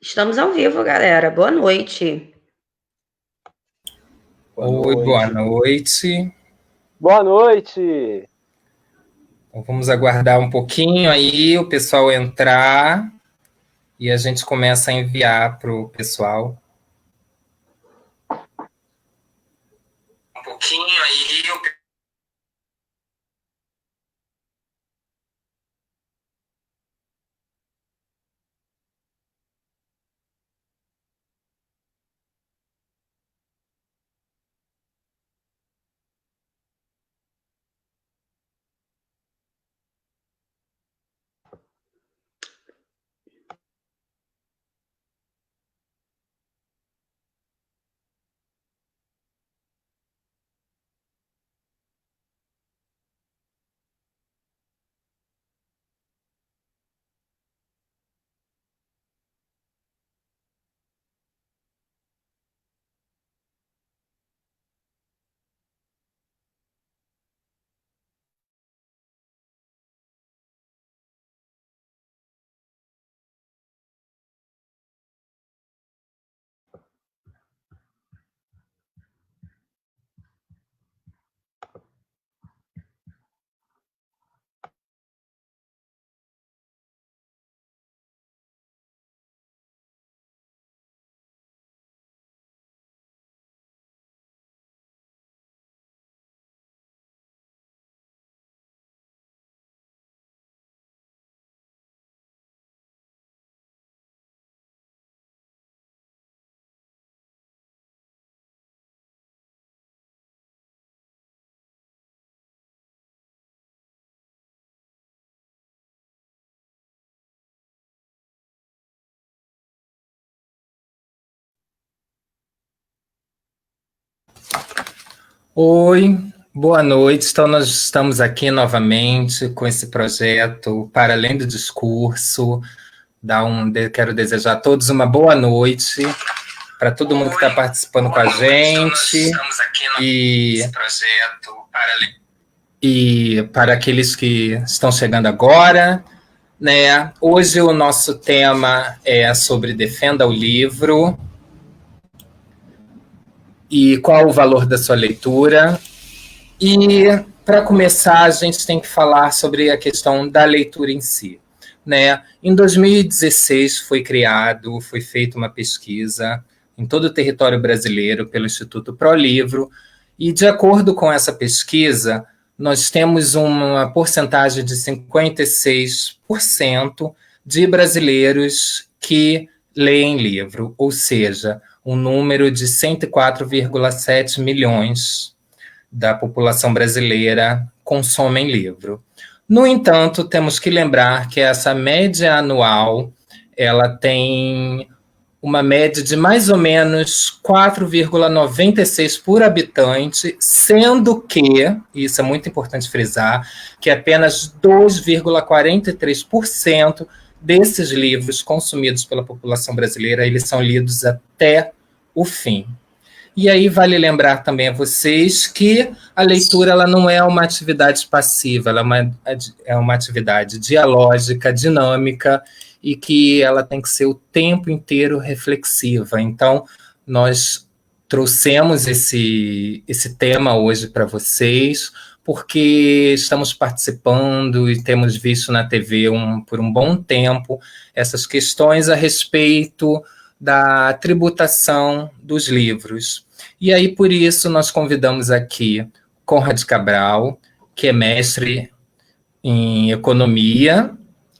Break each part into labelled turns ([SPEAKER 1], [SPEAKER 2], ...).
[SPEAKER 1] Estamos ao vivo, galera. Boa noite.
[SPEAKER 2] Boa
[SPEAKER 3] Oi, boa
[SPEAKER 2] noite.
[SPEAKER 3] noite.
[SPEAKER 2] Boa noite.
[SPEAKER 3] Então, vamos aguardar um pouquinho aí o pessoal entrar e a gente começa a enviar para o pessoal. Um pouquinho aí o Oi, boa noite. Então, nós estamos aqui novamente com esse projeto Para Além do Discurso. Quero desejar a todos uma boa noite, para todo mundo que está participando com a gente. E para aqueles que estão chegando agora, né? Hoje o nosso tema é sobre Defenda o Livro e qual o valor da sua leitura. E, para começar, a gente tem que falar sobre a questão da leitura em si. Né? Em 2016 foi feita uma pesquisa em todo o território brasileiro pelo Instituto ProLivro, e de acordo com essa pesquisa, nós temos uma porcentagem de 56% de brasileiros que leem livro, ou seja, um número de 104,7 milhões da população brasileira consomem livro. No entanto, temos que lembrar que essa média anual ela tem uma média de mais ou menos 4,96 por habitante, sendo que, e isso é muito importante frisar, que apenas 2,43% desses livros consumidos pela população brasileira, eles são lidos até o fim. E aí vale lembrar também a vocês que a leitura ela não é uma atividade passiva, ela é uma atividade dialógica, dinâmica, e que ela tem que ser o tempo inteiro reflexiva. Então, nós trouxemos esse tema hoje para vocês, porque estamos participando e temos visto na TV por um bom tempo essas questões a respeito da tributação dos livros. E aí, por isso, nós convidamos aqui Conrad Cabral, que é mestre em economia,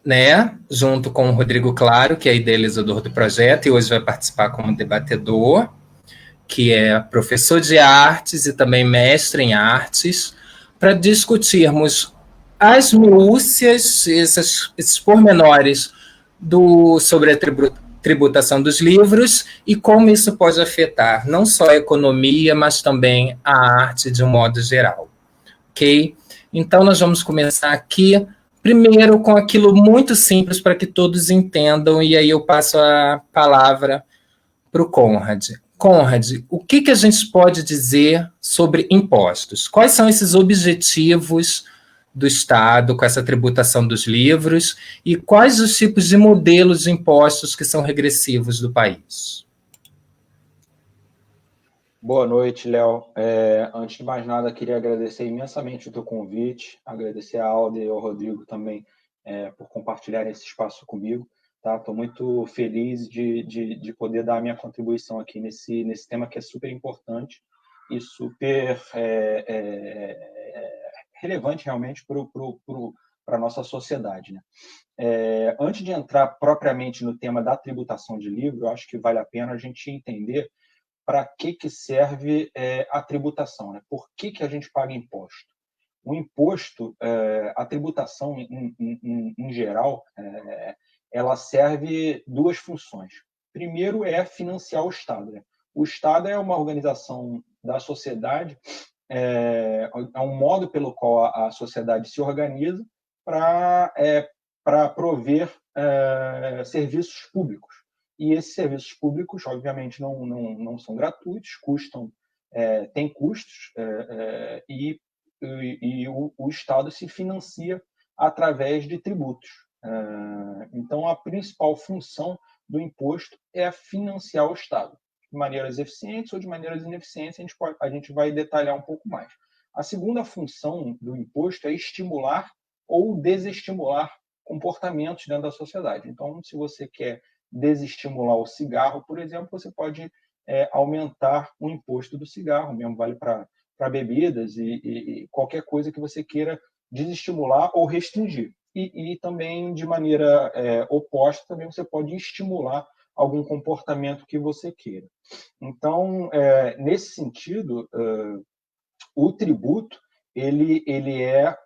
[SPEAKER 3] né? Junto com o Rodrigo Claro, que é idealizador do projeto e hoje vai participar como debatedor, que é professor de artes e também mestre em artes, para discutirmos as minúcias, esses pormenores sobre a tributação dos livros e como isso pode afetar não só a economia, mas também a arte de um modo geral. Ok? Então, nós vamos começar aqui, primeiro com aquilo muito simples para que todos entendam, e aí eu passo a palavra para o Conrad. Conrad, o que a gente pode dizer sobre impostos? Quais são esses objetivos do Estado com essa tributação dos livros e quais os tipos de modelos de impostos que são regressivos do país?
[SPEAKER 4] Boa noite, Léo. Antes de mais nada, queria agradecer imensamente o teu convite, agradecer a Alda e ao Rodrigo também por compartilhar esse espaço comigo. Estou muito feliz de poder dar a minha contribuição aqui nesse tema que é super importante e super relevante realmente para a nossa sociedade, né? Antes de entrar propriamente no tema da tributação de livro, eu acho que vale a pena a gente entender para que serve a tributação, né? Por que a gente paga imposto? O imposto, a tributação em geral, ela serve duas funções. Primeiro é financiar o Estado, né? O Estado é uma organização da sociedade, é um modo pelo qual a sociedade se organiza para prover serviços públicos. E esses serviços públicos, obviamente, não são gratuitos, têm custos, e o Estado se financia através de tributos. Então, a principal função do imposto é financiar o Estado, de maneiras eficientes ou de maneiras ineficientes, a gente vai detalhar um pouco mais. A segunda função do imposto é estimular ou desestimular comportamentos dentro da sociedade. Então, se você quer desestimular o cigarro, por exemplo, você pode aumentar o imposto do cigarro, mesmo vale para bebidas e qualquer coisa que você queira desestimular ou restringir. E também, de maneira oposta, também você pode estimular algum comportamento que você queira. Então, nesse sentido, o tributo ele é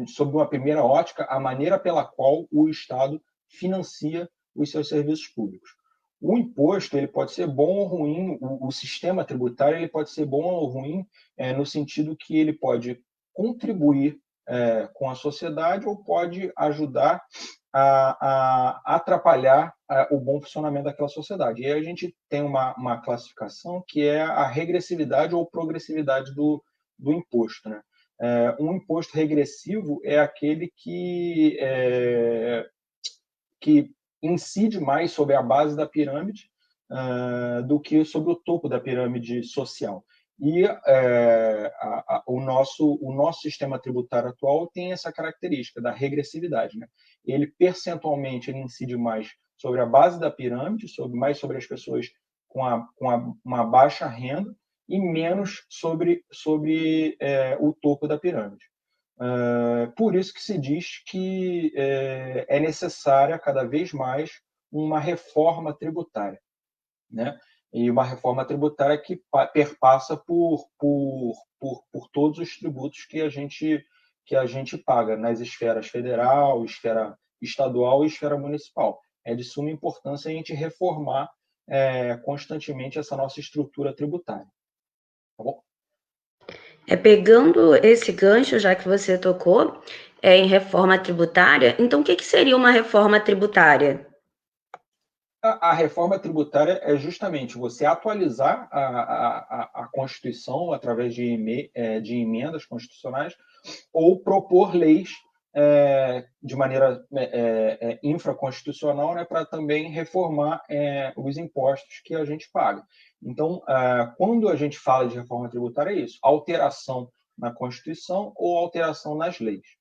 [SPEAKER 4] sob uma primeira ótica, a maneira pela qual o Estado financia os seus serviços públicos. O imposto ele pode ser bom ou ruim, o sistema tributário ele pode ser bom ou ruim no sentido que ele pode contribuir com a sociedade ou pode ajudar a atrapalhar o bom funcionamento daquela sociedade. E aí a gente tem uma classificação que é a regressividade ou progressividade do imposto, né? Um imposto regressivo é aquele que incide mais sobre a base da pirâmide do que sobre o topo da pirâmide social. E o nosso sistema tributário atual tem essa característica da regressividade, né? Ele percentualmente ele incide mais sobre a base da pirâmide, mais sobre as pessoas com uma baixa renda, e menos sobre o topo da pirâmide. Por isso que se diz que é necessária cada vez mais uma reforma tributária, né? E uma reforma tributária que perpassa por todos os tributos que a gente paga nas esferas federal, esfera estadual e esfera municipal. É de suma importância a gente reformar constantemente essa nossa estrutura tributária. Tá bom?
[SPEAKER 1] Pegando esse gancho, já que você tocou em reforma tributária, então o que seria uma reforma tributária?
[SPEAKER 4] A reforma tributária é justamente você atualizar a Constituição através de emendas constitucionais ou propor leis de maneira infraconstitucional, né, para também reformar os impostos que a gente paga. Então, quando a gente fala de reforma tributária, é isso: alteração na Constituição ou alteração nas leis.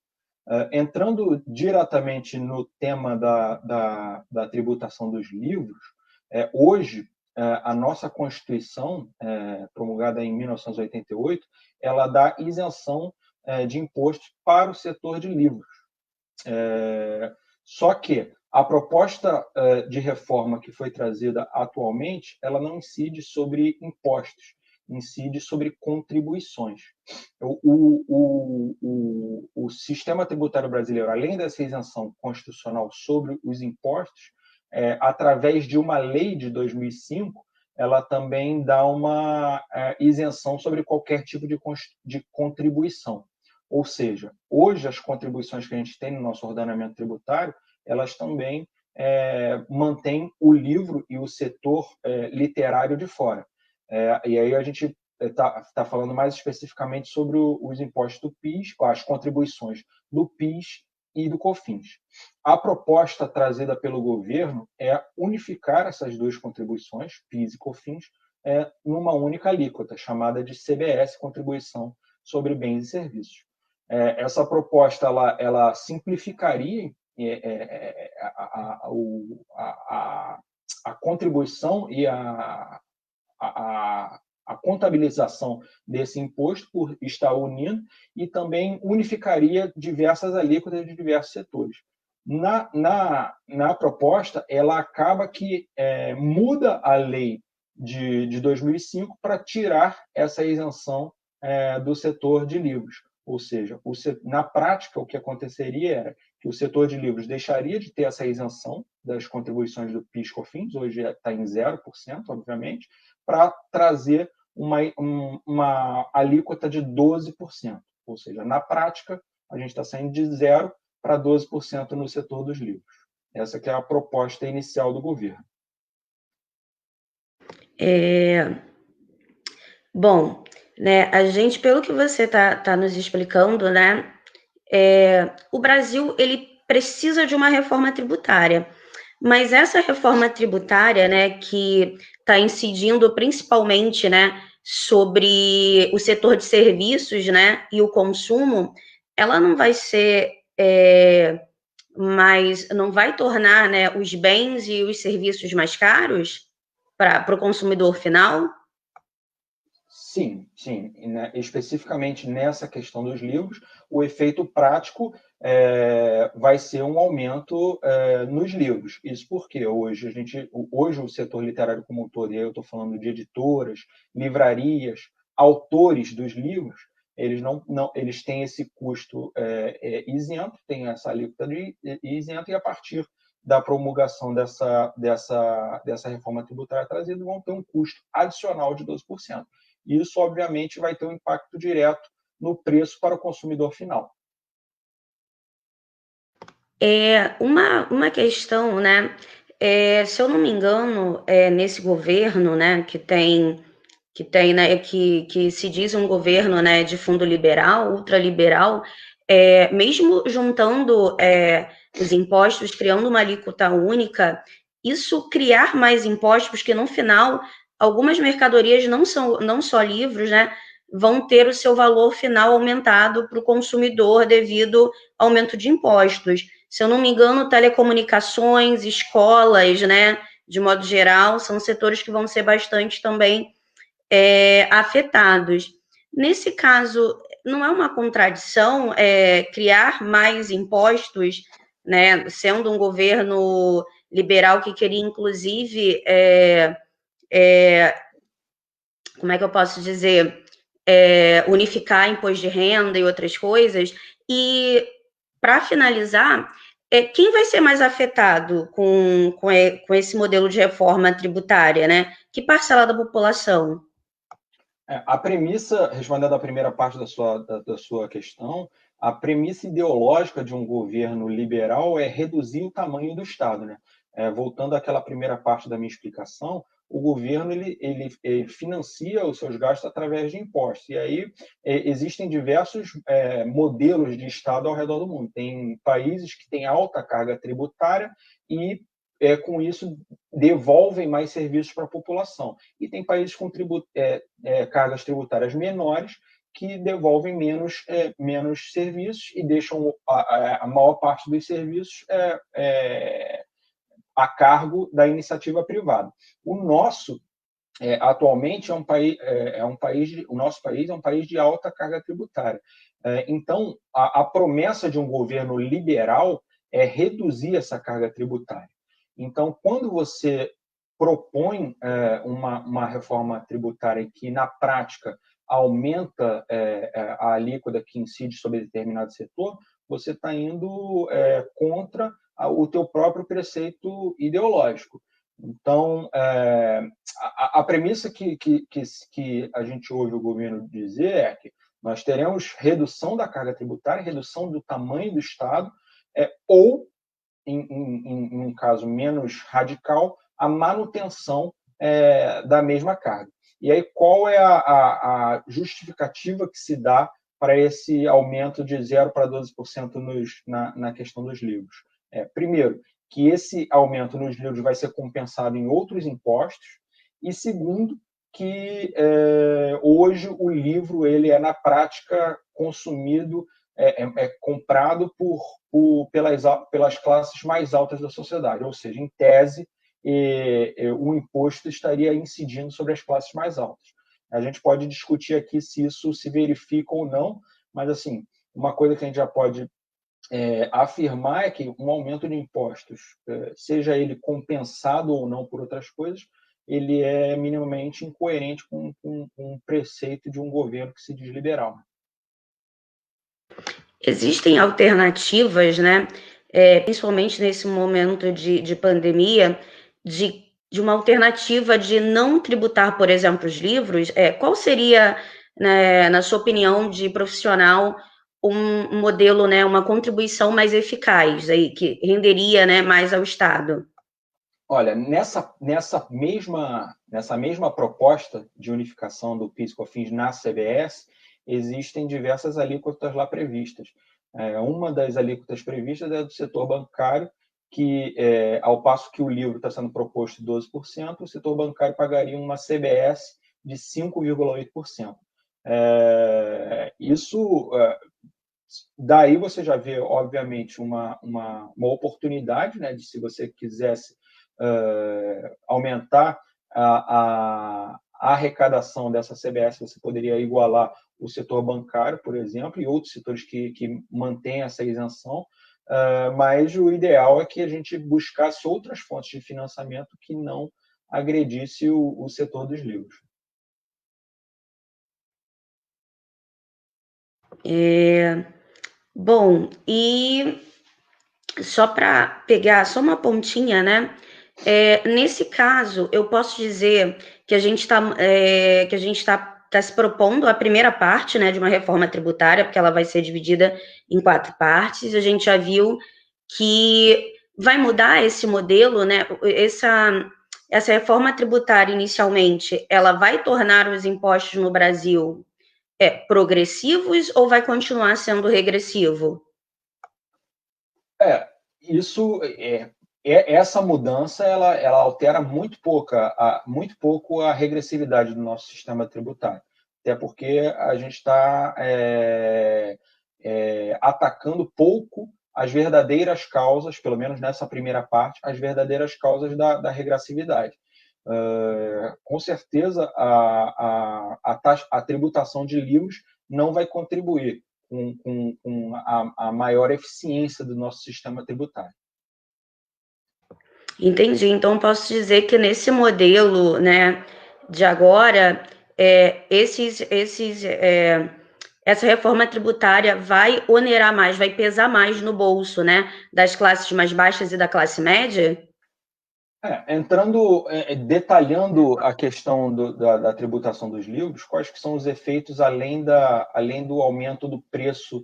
[SPEAKER 4] Entrando diretamente no tema da tributação dos livros, hoje, a nossa Constituição, promulgada em 1988, ela dá isenção de impostos para o setor de livros. Só que a proposta de reforma que foi trazida atualmente, ela não incide sobre impostos, incide sobre contribuições. O sistema tributário brasileiro, além dessa isenção constitucional sobre os impostos, através de uma lei de 2005, ela também dá uma isenção sobre qualquer tipo de contribuição. Ou seja, hoje as contribuições que a gente tem no nosso ordenamento tributário, elas também mantêm o livro e o setor literário de fora. E aí a gente está falando mais especificamente sobre os impostos do PIS, as contribuições do PIS e do COFINS. A proposta trazida pelo governo é unificar essas duas contribuições, PIS e COFINS, numa única alíquota, chamada de CBS, Contribuição sobre Bens e Serviços. Essa proposta ela simplificaria a contribuição e a contabilização desse imposto por estar unindo e também unificaria diversas alíquotas de diversos setores. Na proposta, ela acaba que muda a lei de 2005 para tirar essa isenção do setor de livros. Ou seja, na prática, o que aconteceria era que o setor de livros deixaria de ter essa isenção das contribuições do PIS/COFINS, hoje está em 0%, obviamente, para trazer uma alíquota de 12%. Ou seja, na prática, a gente está saindo de 0% para 12% no setor dos livros. Essa que é a proposta inicial do governo.
[SPEAKER 1] Bom, né, a gente, pelo que você tá nos explicando, né, o Brasil ele precisa de uma reforma tributária, mas essa reforma tributária, né, que está incidindo principalmente, né, sobre o setor de serviços, né, e o consumo, ela não vai ser não vai tornar, né, os bens e os serviços mais caros para o consumidor final?
[SPEAKER 4] Sim. Né, especificamente nessa questão dos livros, o efeito prático vai ser um aumento nos livros. Isso porque hoje o setor literário como um todo, e eu estou falando de editoras, livrarias, autores dos livros, eles têm esse custo isento, tem essa alíquota isenta, e a partir da promulgação dessa reforma tributária trazida, vão ter um custo adicional de 12%. Isso, obviamente, vai ter um impacto direto no preço para o consumidor final.
[SPEAKER 1] Uma questão, né? Se eu não me engano, nesse governo, né, que se diz um governo, né, de fundo liberal, ultraliberal, mesmo juntando os impostos, criando uma alíquota única, isso criar mais impostos, que no final algumas mercadorias, não só livros, né, vão ter o seu valor final aumentado para o consumidor devido ao aumento de impostos. Se eu não me engano, telecomunicações, escolas, né, de modo geral, são setores que vão ser bastante também afetados. Nesse caso, não é uma contradição criar mais impostos, né, sendo um governo liberal que queria, inclusive, como é que eu posso dizer, unificar imposto de renda e outras coisas. E, para finalizar, quem vai ser mais afetado com esse modelo de reforma tributária, né? Que parcela da população?
[SPEAKER 4] A premissa, respondendo à primeira parte da sua questão, a premissa ideológica de um governo liberal é reduzir o tamanho do Estado, né? Voltando àquela primeira parte da minha explicação, o governo ele financia os seus gastos através de impostos. E aí existem diversos modelos de Estado ao redor do mundo. Tem países que têm alta carga tributária e, com isso, devolvem mais serviços para a população. E tem países com cargas tributárias menores que devolvem menos serviços e deixam a maior parte dos serviços a cargo da iniciativa privada. O nosso, atualmente, o nosso país é um país de alta carga tributária. Então, a promessa de um governo liberal é reduzir essa carga tributária. Então, quando você propõe uma reforma tributária que, na prática, aumenta a alíquota que incide sobre determinado setor, você está indo contra o teu próprio preceito ideológico. Então, a premissa que a gente ouve o governo dizer é que nós teremos redução da carga tributária, redução do tamanho do Estado, ou, em um caso menos radical, a manutenção da mesma carga. E aí, qual é a justificativa que se dá para esse aumento de 0 para 12% na questão dos livros? Primeiro, que esse aumento nos livros vai ser compensado em outros impostos, e segundo, que hoje o livro ele é, na prática, consumido, comprado pelas classes mais altas da sociedade, ou seja, em tese, o imposto estaria incidindo sobre as classes mais altas. A gente pode discutir aqui se isso se verifica ou não, mas assim, uma coisa que a gente já pode afirmar é que um aumento de impostos, seja ele compensado ou não por outras coisas, ele é minimamente incoerente com um preceito de um governo que se diz liberal.
[SPEAKER 1] Existem alternativas, né? Principalmente nesse momento de pandemia, de uma alternativa de não tributar, por exemplo, os livros. Qual seria, né, na sua opinião, de profissional, um modelo, né, uma contribuição mais eficaz, aí, que renderia, né, mais ao Estado?
[SPEAKER 4] Olha, nessa mesma proposta de unificação do PIS/COFINS na CBS, existem diversas alíquotas lá previstas. Uma das alíquotas previstas é do setor bancário, que, ao passo que o livro está sendo proposto 12%, o setor bancário pagaria uma CBS de 5,8%. Isso, daí você já vê, obviamente, uma oportunidade, né, de, se você quisesse aumentar a arrecadação dessa CBS, você poderia igualar o setor bancário, por exemplo, e outros setores que mantêm essa isenção, mas o ideal é que a gente buscasse outras fontes de financiamento que não agredisse o setor dos livros.
[SPEAKER 1] Bom, e só para pegar só uma pontinha, né? Nesse caso, eu posso dizer que a gente está se propondo a primeira parte, né, de uma reforma tributária, porque ela vai ser dividida em 4 partes. A gente já viu que vai mudar esse modelo, né? Essa reforma tributária, inicialmente, ela vai tornar os impostos no Brasil progressivos ou vai continuar sendo regressivo?
[SPEAKER 4] Essa mudança ela altera muito pouco a regressividade do nosso sistema tributário, até porque a gente está atacando pouco as verdadeiras causas, pelo menos nessa primeira parte, as verdadeiras causas da regressividade. Com certeza, a tributação de livros não vai contribuir com a maior eficiência do nosso sistema tributário.
[SPEAKER 1] Entendi. Então, posso dizer que nesse modelo, né, de agora, essa reforma tributária vai onerar mais, vai pesar mais no bolso, né, das classes mais baixas e da classe média?
[SPEAKER 4] Detalhando a questão da tributação dos livros, quais que são os efeitos além do aumento do preço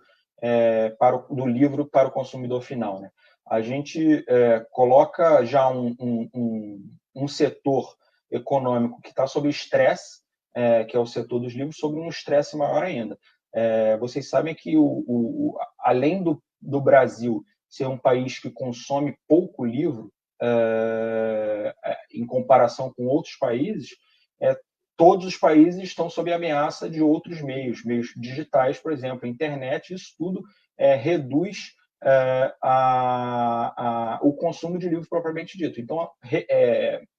[SPEAKER 4] do livro para o consumidor final, né? A gente coloca já um setor econômico que está sob estresse, que é o setor dos livros, sob um estresse maior ainda. Vocês sabem que, além do Brasil ser um país que consome pouco livro, em comparação com outros países, todos os países estão sob ameaça de outros meios digitais, por exemplo, a internet. Isso tudo reduz o consumo de livros propriamente dito. Então,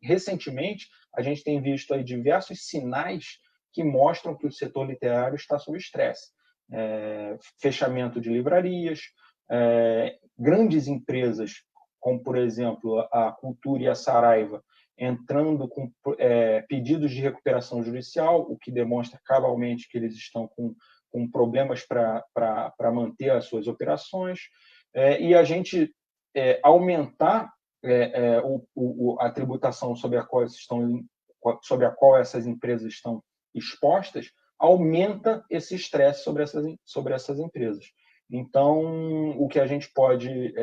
[SPEAKER 4] recentemente, a gente tem visto aí diversos sinais que mostram que o setor literário está sob estresse. Fechamento de livrarias, grandes empresas, como, por exemplo, a Cultura e a Saraiva, entrando com pedidos de recuperação judicial, o que demonstra cabalmente que eles estão com problemas para manter as suas operações, e a gente aumentar a tributação sobre a qual essas empresas estão expostas, aumenta esse estresse sobre essas empresas. Então, o que a gente pode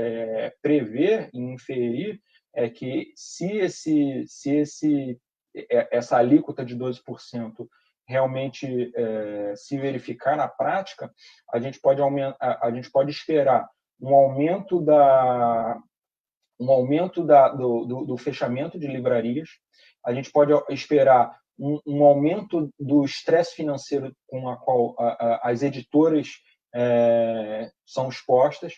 [SPEAKER 4] prever e inferir é que, se esse essa alíquota de 12% realmente se verificar na prática, a gente pode esperar um aumento do fechamento de livrarias, a gente pode esperar um aumento do estresse financeiro com a qual as editoras são expostas.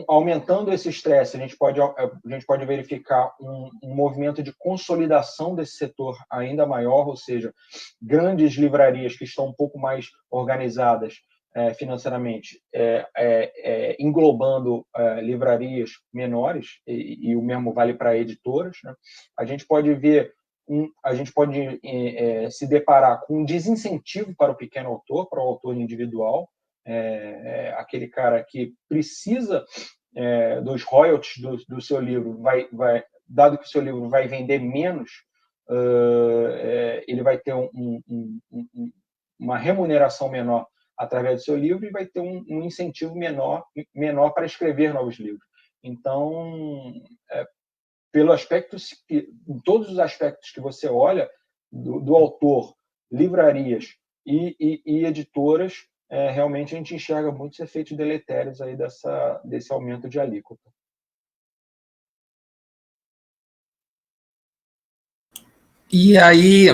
[SPEAKER 4] Aumentando esse estresse, a gente pode verificar um movimento de consolidação desse setor ainda maior, ou seja, grandes livrarias que estão um pouco mais organizadas financeiramente, englobando livrarias menores, e o mesmo vale para editoras, né? A gente pode se deparar com um desincentivo para o pequeno autor, para o autor individual, aquele cara que precisa dos royalties do seu livro, dado que o seu livro vai vender menos, ele vai ter uma remuneração menor através do seu livro e vai ter um incentivo menor para escrever novos livros. Então, em todos os aspectos que você olha, do autor, livrarias e editoras, realmente a gente enxerga muitos efeitos deletérios aí desse aumento de alíquota.
[SPEAKER 3] E aí,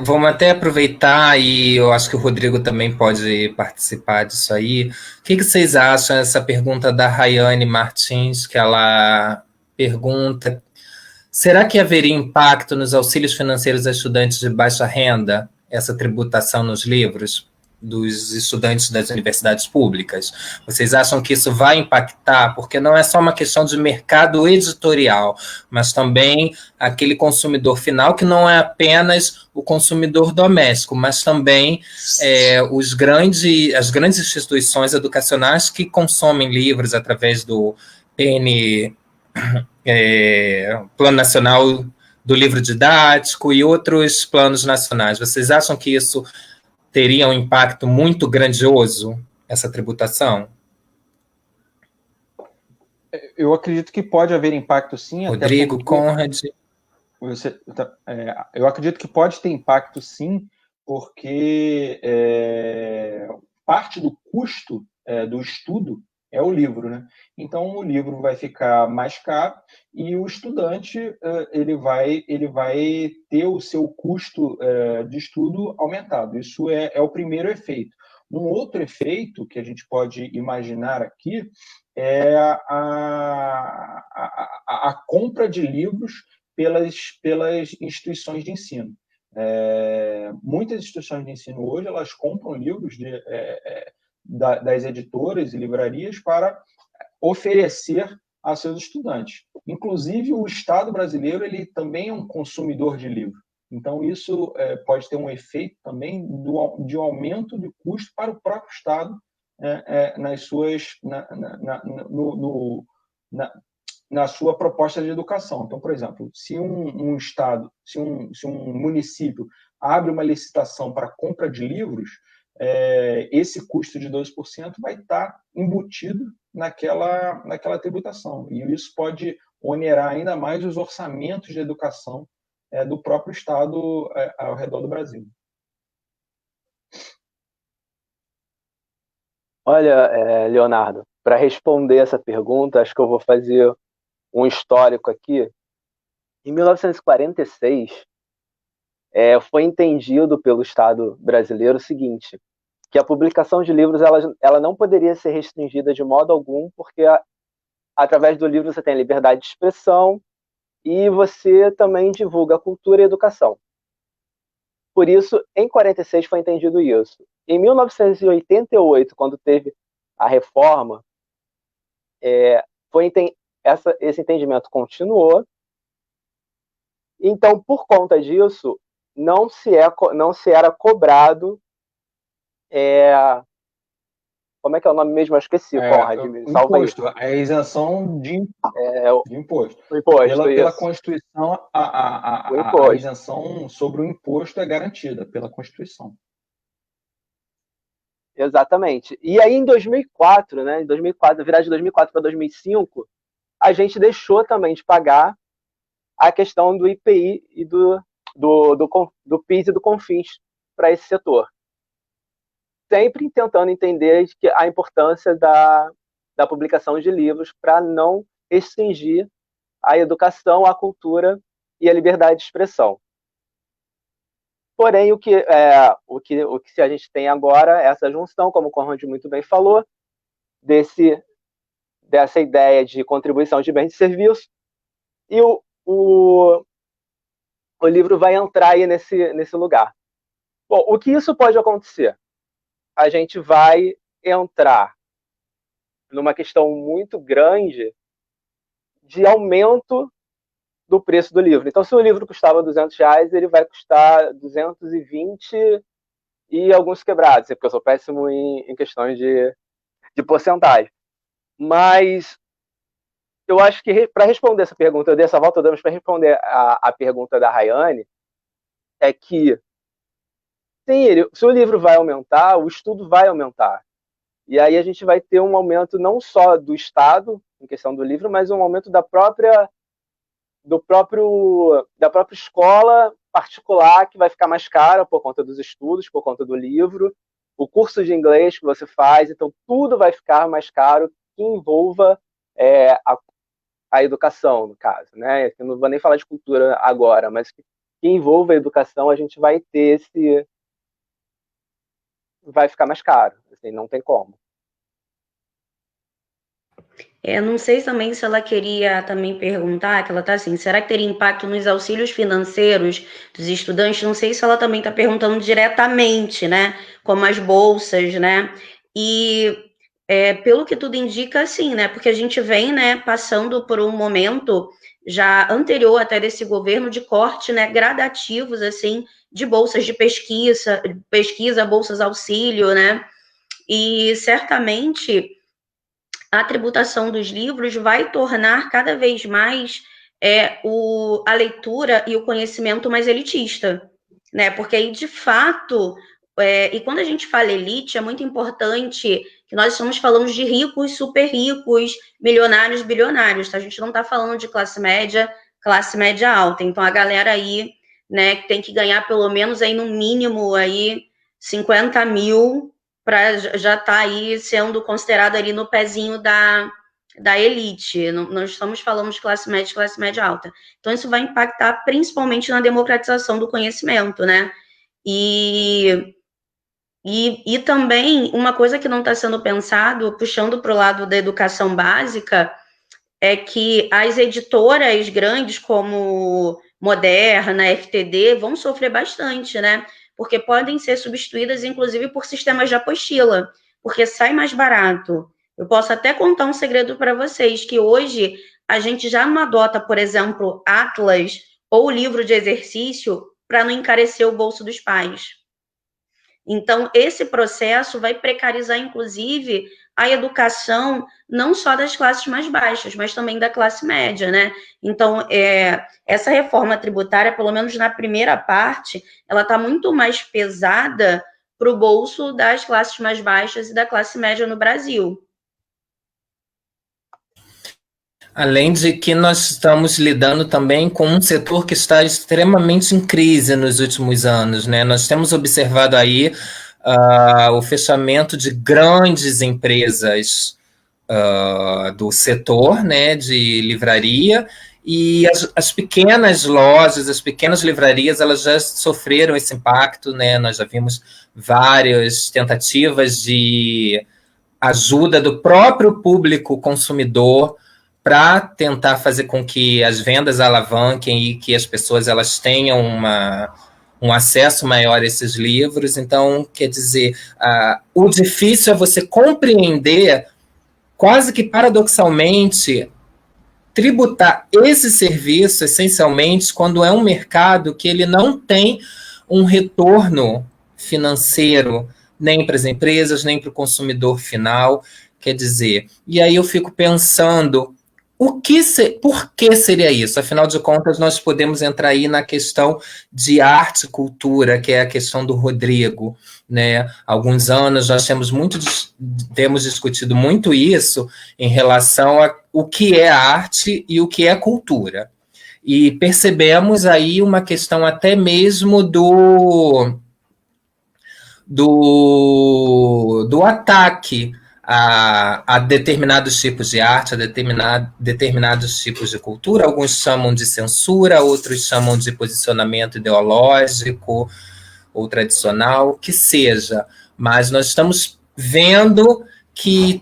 [SPEAKER 3] vamos até aproveitar, e eu acho que o Rodrigo também pode participar disso aí. O que vocês acham dessa pergunta da Rayane Martins, que ela pergunta: será que haveria impacto nos auxílios financeiros a estudantes de baixa renda, essa tributação nos livros dos estudantes das universidades públicas? Vocês acham que isso vai impactar? Porque não é só uma questão de mercado editorial, mas também aquele consumidor final, que não é apenas o consumidor doméstico, mas também as grandes instituições educacionais que consomem livros através do PN, Plano Nacional do Livro Didático e outros planos nacionais. Vocês acham que isso teria um impacto muito grandioso, essa tributação?
[SPEAKER 4] Eu acredito que pode haver impacto, sim.
[SPEAKER 3] Rodrigo, Conrad.
[SPEAKER 4] Eu acredito que pode ter impacto, sim, porque parte do custo do estudo é o livro, né? Então, o livro vai ficar mais caro e o estudante ele vai ter o seu custo de estudo aumentado. Isso é o primeiro efeito. Um outro efeito que a gente pode imaginar aqui é a compra de livros pelas instituições de ensino. Muitas instituições de ensino hoje elas compram livros das editoras e livrarias para oferecer a seus estudantes. Inclusive, o Estado brasileiro ele também é um consumidor de livro. Então, isso pode ter um efeito também de aumento de custo para o próprio Estado na sua proposta de educação. Então, por exemplo, se um estado, se um município abre uma licitação para compra de livros, esse custo de 12% vai estar embutido naquela tributação. E isso pode onerar ainda mais os orçamentos de educação do próprio Estado ao redor do Brasil.
[SPEAKER 2] Olha, Leonardo, para responder essa pergunta, acho que eu vou fazer um histórico aqui. Em 1946, foi entendido pelo Estado brasileiro o seguinte, que a publicação de livros ela não poderia ser restringida de modo algum, porque através do livro você tem a liberdade de expressão e você também divulga a cultura e a educação. Por isso, em 46 foi entendido isso. Em 1988, quando teve a reforma, esse entendimento continuou. Então, por conta disso, não se era cobrado. Como é que é o nome mesmo? Eu esqueci, Conrad.
[SPEAKER 4] Imposto, a isenção de imposto. Pela Constituição, a isenção sobre o imposto é garantida pela Constituição.
[SPEAKER 2] Exatamente. E aí, em 2004, né, virada de 2004 para 2005, a gente deixou também de pagar a questão do IPI e do PIS e do CONFINS para esse setor. Sempre tentando entender a importância da publicação de livros para não restringir a educação, a cultura e a liberdade de expressão. Porém, o que a gente tem agora é essa junção, como o Conrad muito bem falou, dessa ideia de contribuição de bens e serviços, e o livro vai entrar aí nesse lugar. Bom, o que isso pode acontecer? A gente vai entrar numa questão muito grande de aumento do preço do livro. Então, se o livro custava R$200, ele vai custar 220 e alguns quebrados, porque eu sou péssimo em questões de porcentagem. Mas eu acho que, para responder essa pergunta, eu dei essa volta, mas para responder a pergunta da Rayane, é que se o livro vai aumentar, o estudo vai aumentar. E aí a gente vai ter um aumento não só do Estado, em questão do livro, mas um aumento da própria escola particular, que vai ficar mais cara por conta dos estudos, por conta do livro, o curso de inglês que você faz, então tudo vai ficar mais caro que envolva a educação, no caso, né? Eu não vou nem falar de cultura agora, mas que envolva a educação, a gente vai ter vai ficar mais caro, assim, não tem como.
[SPEAKER 1] Não sei também se ela queria também perguntar, que ela está assim, será que teria impacto nos auxílios financeiros dos estudantes? Não sei se ela também está perguntando diretamente, né, como as bolsas, né, e pelo que tudo indica, sim, né, porque a gente vem, né, passando por um momento já anterior até desse governo de corte, né, gradativos, assim, de bolsas de pesquisa, bolsas auxílio, né, e certamente a tributação dos livros vai tornar cada vez mais a leitura e o conhecimento mais elitista, né? Porque aí, de fato, e quando a gente fala elite, é muito importante que nós estamos falando de ricos, super ricos, milionários, bilionários, tá? A gente não está falando de classe média alta. Então, a galera aí, né, que tem que ganhar pelo menos aí no mínimo aí 50 mil para já estar aí sendo considerado ali no pezinho da elite. Não estamos falando de classe média alta. Então, isso vai impactar principalmente na democratização do conhecimento, né? E também, uma coisa que não está sendo pensado, puxando para o lado da educação básica, é que as editoras grandes, como Moderna, FTD, vão sofrer bastante, né? Porque podem ser substituídas, inclusive, por sistemas de apostila, porque sai mais barato. Eu posso até contar um segredo para vocês, que hoje a gente já não adota, por exemplo, Atlas ou livro de exercício para não encarecer o bolso dos pais. Então, esse processo vai precarizar, inclusive, a educação não só das classes mais baixas, mas também da classe média, né? Então, essa reforma tributária, pelo menos na primeira parte, ela está muito mais pesada para o bolso das classes mais baixas e da classe média no Brasil.
[SPEAKER 3] Além de que nós estamos lidando também com um setor que está extremamente em crise nos últimos anos, né? Nós temos observado aí o fechamento de grandes empresas do setor, né, de livraria, e as pequenas lojas, as pequenas livrarias, elas já sofreram esse impacto, né? Nós já vimos várias tentativas de ajuda do próprio público consumidor para tentar fazer com que as vendas alavanquem e que as pessoas elas tenham um acesso maior a esses livros. Então, quer dizer, o difícil é você compreender, quase que paradoxalmente, tributar esse serviço, essencialmente, quando é um mercado que ele não tem um retorno financeiro, nem para as empresas, nem para o consumidor final. Quer dizer, e aí eu fico pensando, por que seria isso? Afinal de contas, nós podemos entrar aí na questão de arte e cultura, que é a questão do Rodrigo, né? Há alguns anos nós temos discutido muito isso em relação a o que é arte e o que é cultura. E percebemos aí uma questão até mesmo do ataque a determinados tipos de arte, a determinados tipos de cultura. Alguns chamam de censura, outros chamam de posicionamento ideológico ou tradicional, que seja. Mas nós estamos vendo que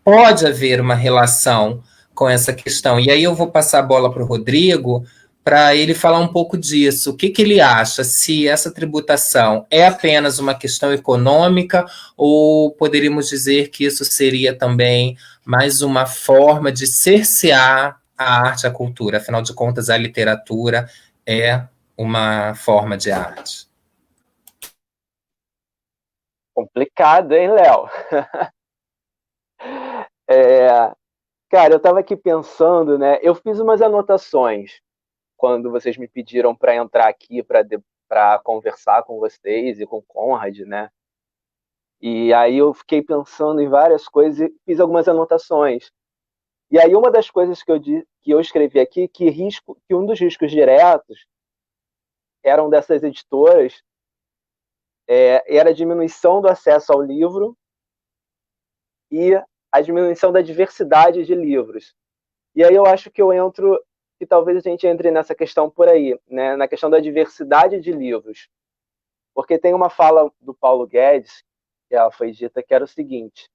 [SPEAKER 3] pode haver uma relação com essa questão. E aí eu vou passar a bola para o Rodrigo, para ele falar um pouco disso. O que ele acha? Se essa tributação é apenas uma questão econômica ou poderíamos dizer que isso seria também mais uma forma de cercear a arte e a cultura? Afinal de contas, a literatura é uma forma de arte.
[SPEAKER 2] Complicado, hein, Léo? Cara, eu estava aqui pensando, né? Eu fiz umas anotações quando vocês me pediram para entrar aqui para conversar com vocês e com o Conrad, né? E aí eu fiquei pensando em várias coisas e fiz algumas anotações. E aí uma das coisas que eu escrevi aqui, que um dos riscos diretos eram dessas editoras, era a diminuição do acesso ao livro e a diminuição da diversidade de livros. E aí eu acho que que talvez a gente entre nessa questão por aí, né? Na questão da diversidade de livros. Porque tem uma fala do Paulo Guedes, que ela foi dita, que era o seguinte,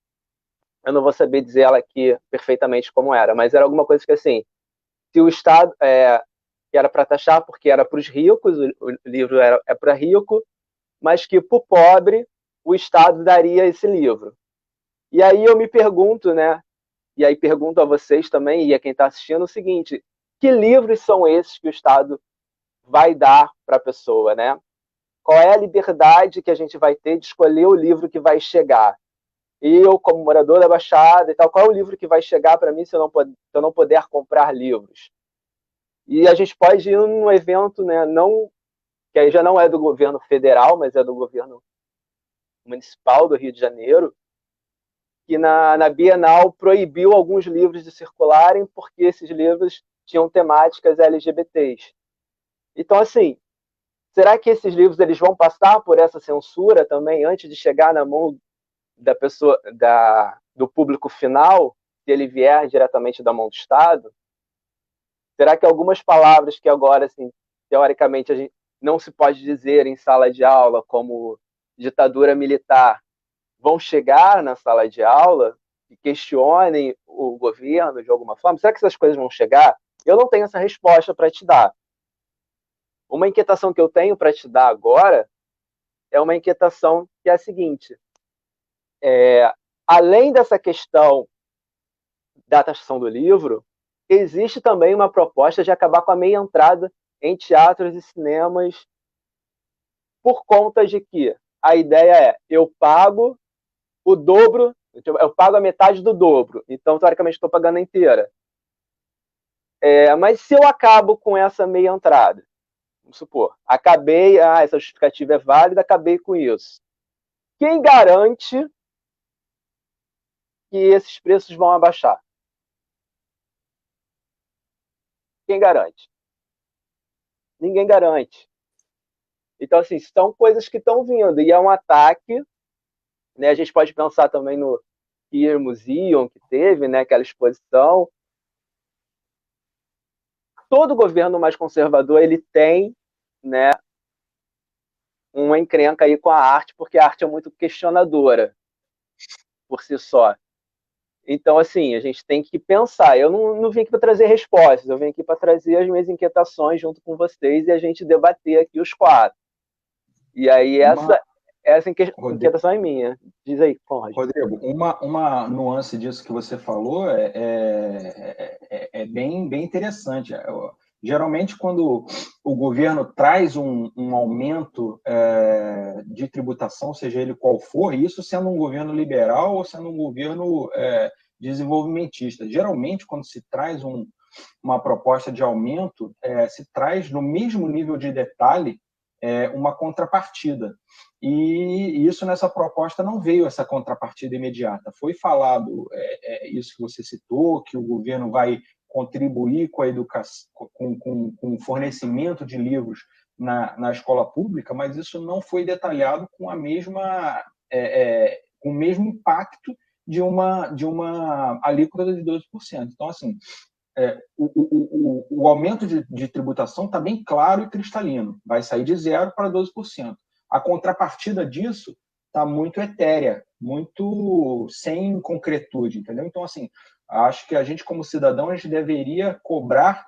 [SPEAKER 2] eu não vou saber dizer ela aqui perfeitamente como era, mas era alguma coisa que assim, se o Estado que era para taxar porque era para os ricos, o livro é para rico, mas que para o pobre o Estado daria esse livro. E aí eu me pergunto, né? E aí pergunto a vocês também e a quem está assistindo o seguinte: que livros são esses que o Estado vai dar para a pessoa, né? Qual é a liberdade que a gente vai ter de escolher o livro que vai chegar? Eu, como morador da Baixada e tal, qual é o livro que vai chegar para mim se eu não puder comprar livros? E a gente pode ir num evento, né, que aí já não é do governo federal, mas é do governo municipal do Rio de Janeiro, que na Bienal proibiu alguns livros de circularem porque esses livros tinham temáticas LGBTs. Então, assim, será que esses livros eles vão passar por essa censura também antes de chegar na mão da pessoa, do público final, se ele vier diretamente da mão do Estado? Será que algumas palavras que agora, assim, teoricamente, a gente não se pode dizer em sala de aula, como ditadura militar, vão chegar na sala de aula e questionem o governo de alguma forma? Será que essas coisas vão chegar? Eu não tenho essa resposta para te dar. Uma inquietação que eu tenho para te dar agora é uma inquietação que é a seguinte: além dessa questão da taxação do livro, existe também uma proposta de acabar com a meia entrada em teatros e cinemas, por conta de que a ideia eu pago o dobro, eu pago a metade do dobro, então teoricamente estou pagando a inteira. Mas se eu acabo com essa meia entrada, vamos supor, essa justificativa é válida, acabei com isso. Quem garante que esses preços vão abaixar? Quem garante? Ninguém garante. Então, assim, são coisas que estão vindo, e é um ataque, né? A gente pode pensar também no Queer Museum, que teve, né, aquela exposição. Todo governo mais conservador, ele tem, né, uma encrenca aí com a arte, porque a arte é muito questionadora por si só. Então, assim, a gente tem que pensar. Eu não vim aqui para trazer respostas, eu vim aqui para trazer as minhas inquietações junto com vocês e a gente debater aqui os quatro. E aí essa inquietação é minha. Diz aí, Conrad.
[SPEAKER 4] Rodrigo, uma nuance disso que você falou é bem interessante. Geralmente, quando o governo traz um aumento de tributação, seja ele qual for, isso sendo um governo liberal ou sendo um governo desenvolvimentista, geralmente, quando se traz uma proposta de aumento, se traz no mesmo nível de detalhe uma contrapartida. E isso nessa proposta não veio, essa contrapartida imediata. Foi falado isso que você citou, que o governo vai contribuir com a educação, com o fornecimento de livros na escola pública, mas isso não foi detalhado com com o mesmo impacto de uma alíquota de 12%. Então, assim, o aumento de tributação está bem claro e cristalino, vai sair de 0% para 12%. A contrapartida disso está muito etérea, muito sem concretude, entendeu? Então, assim, acho que a gente, como cidadão, a gente deveria cobrar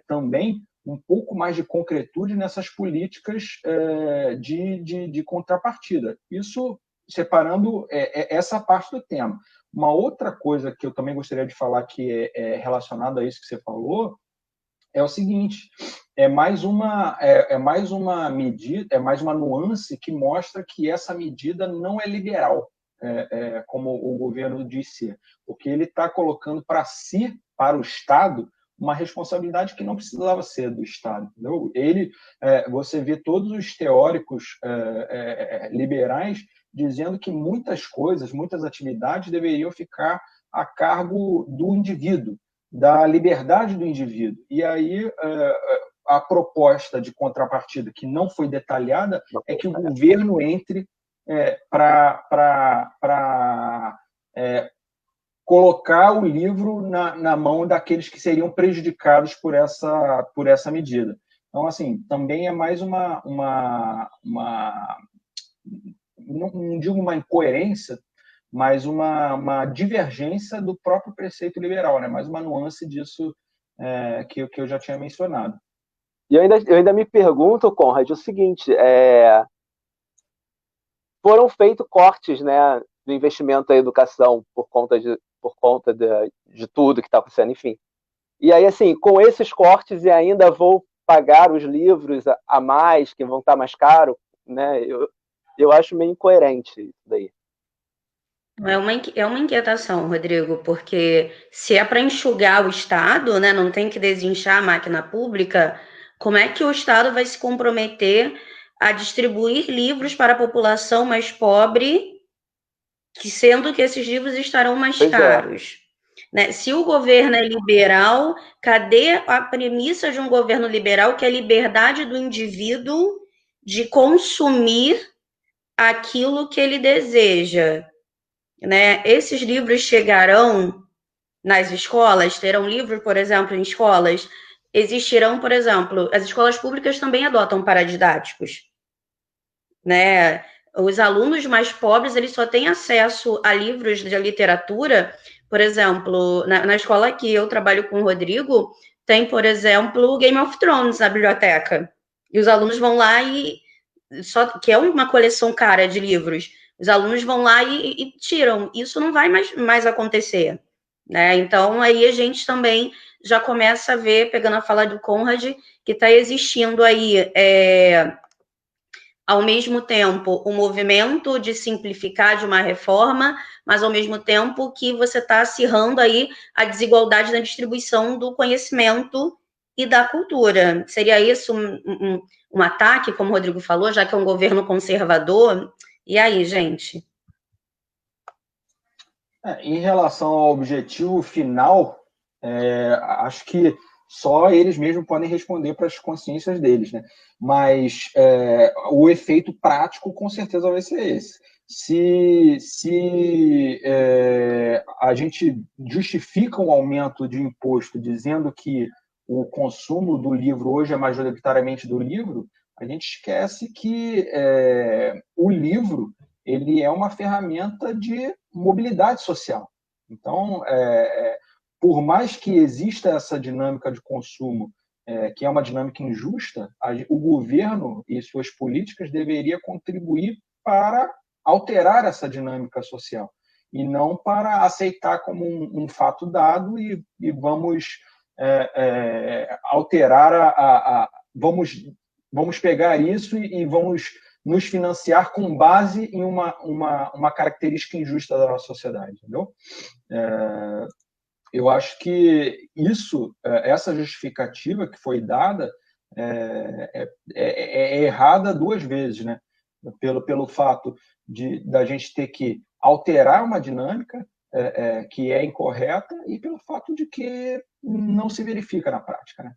[SPEAKER 4] também um pouco mais de concretude nessas políticas de contrapartida. Isso separando essa parte do tema. Uma outra coisa que eu também gostaria de falar que é relacionada a isso que você falou é o seguinte: é mais uma medida, é mais uma nuance que mostra que essa medida não é liberal, como o governo disse, porque ele está colocando para si, para o Estado, uma responsabilidade que não precisava ser do Estado. Entendeu? Você vê todos os teóricos liberais dizendo que muitas coisas, muitas atividades deveriam ficar a cargo do indivíduo, da liberdade do indivíduo. E aí a proposta de contrapartida, que não foi detalhada, é que o governo entre para colocar o livro na mão daqueles que seriam prejudicados por essa medida. Então, assim, também é mais não digo uma incoerência, mas uma divergência do próprio preceito liberal, né? Mais uma nuance disso que eu já tinha mencionado.
[SPEAKER 2] E eu ainda me pergunto, Conrad, o seguinte: foram feitos cortes, né, do investimento da educação por conta de tudo que está acontecendo, enfim. E aí, assim, com esses cortes e ainda vou pagar os livros a mais, que vão estar mais caros, né? Eu acho meio incoerente isso daí.
[SPEAKER 1] É uma inquietação, Rodrigo, porque se é para enxugar o Estado, né, não tem que desinchar a máquina pública, como é que o Estado vai se comprometer a distribuir livros para a população mais pobre, sendo que esses livros estarão mais caros? Né? Se o governo é liberal, cadê a premissa de um governo liberal, que é a liberdade do indivíduo de consumir aquilo que ele deseja? Né? Esses livros chegarão nas escolas? Terão livros, por exemplo, em escolas? Existirão, por exemplo, as escolas públicas também adotam paradidáticos, né? Os alunos mais pobres, eles só têm acesso a livros de literatura, por exemplo, na escola que eu trabalho com o Rodrigo, tem, por exemplo, Game of Thrones na biblioteca. E os alunos vão lá que é uma coleção cara de livros, os alunos vão lá e tiram. Isso não vai mais acontecer, né? Então, aí a gente também já começa a ver, pegando a fala do Conrad, que está existindo aí, ao mesmo tempo, o movimento de simplificar de uma reforma, mas ao mesmo tempo que você está acirrando aí a desigualdade na distribuição do conhecimento e da cultura. Seria isso um ataque, como o Rodrigo falou, já que é um governo conservador? E aí, gente?
[SPEAKER 4] Em relação ao objetivo final, acho que só eles mesmos podem responder para as consciências deles, né? Mas o efeito prático, com certeza, vai ser esse. Se a gente justifica um aumento de imposto dizendo que o consumo do livro hoje é majoritariamente do livro, a gente esquece que o livro ele é uma ferramenta de mobilidade social. Então, por mais que exista essa dinâmica de consumo, que é uma dinâmica injusta, o governo e suas políticas deveriam contribuir para alterar essa dinâmica social, e não para aceitar como um fato dado e vamos alterar, vamos pegar isso e vamos nos financiar com base em uma característica injusta da nossa sociedade, entendeu? Eu acho que essa justificativa que foi dada é errada duas vezes, né? Pelo fato da gente ter que alterar uma dinâmica que é incorreta e pelo fato de que não se verifica na prática, né?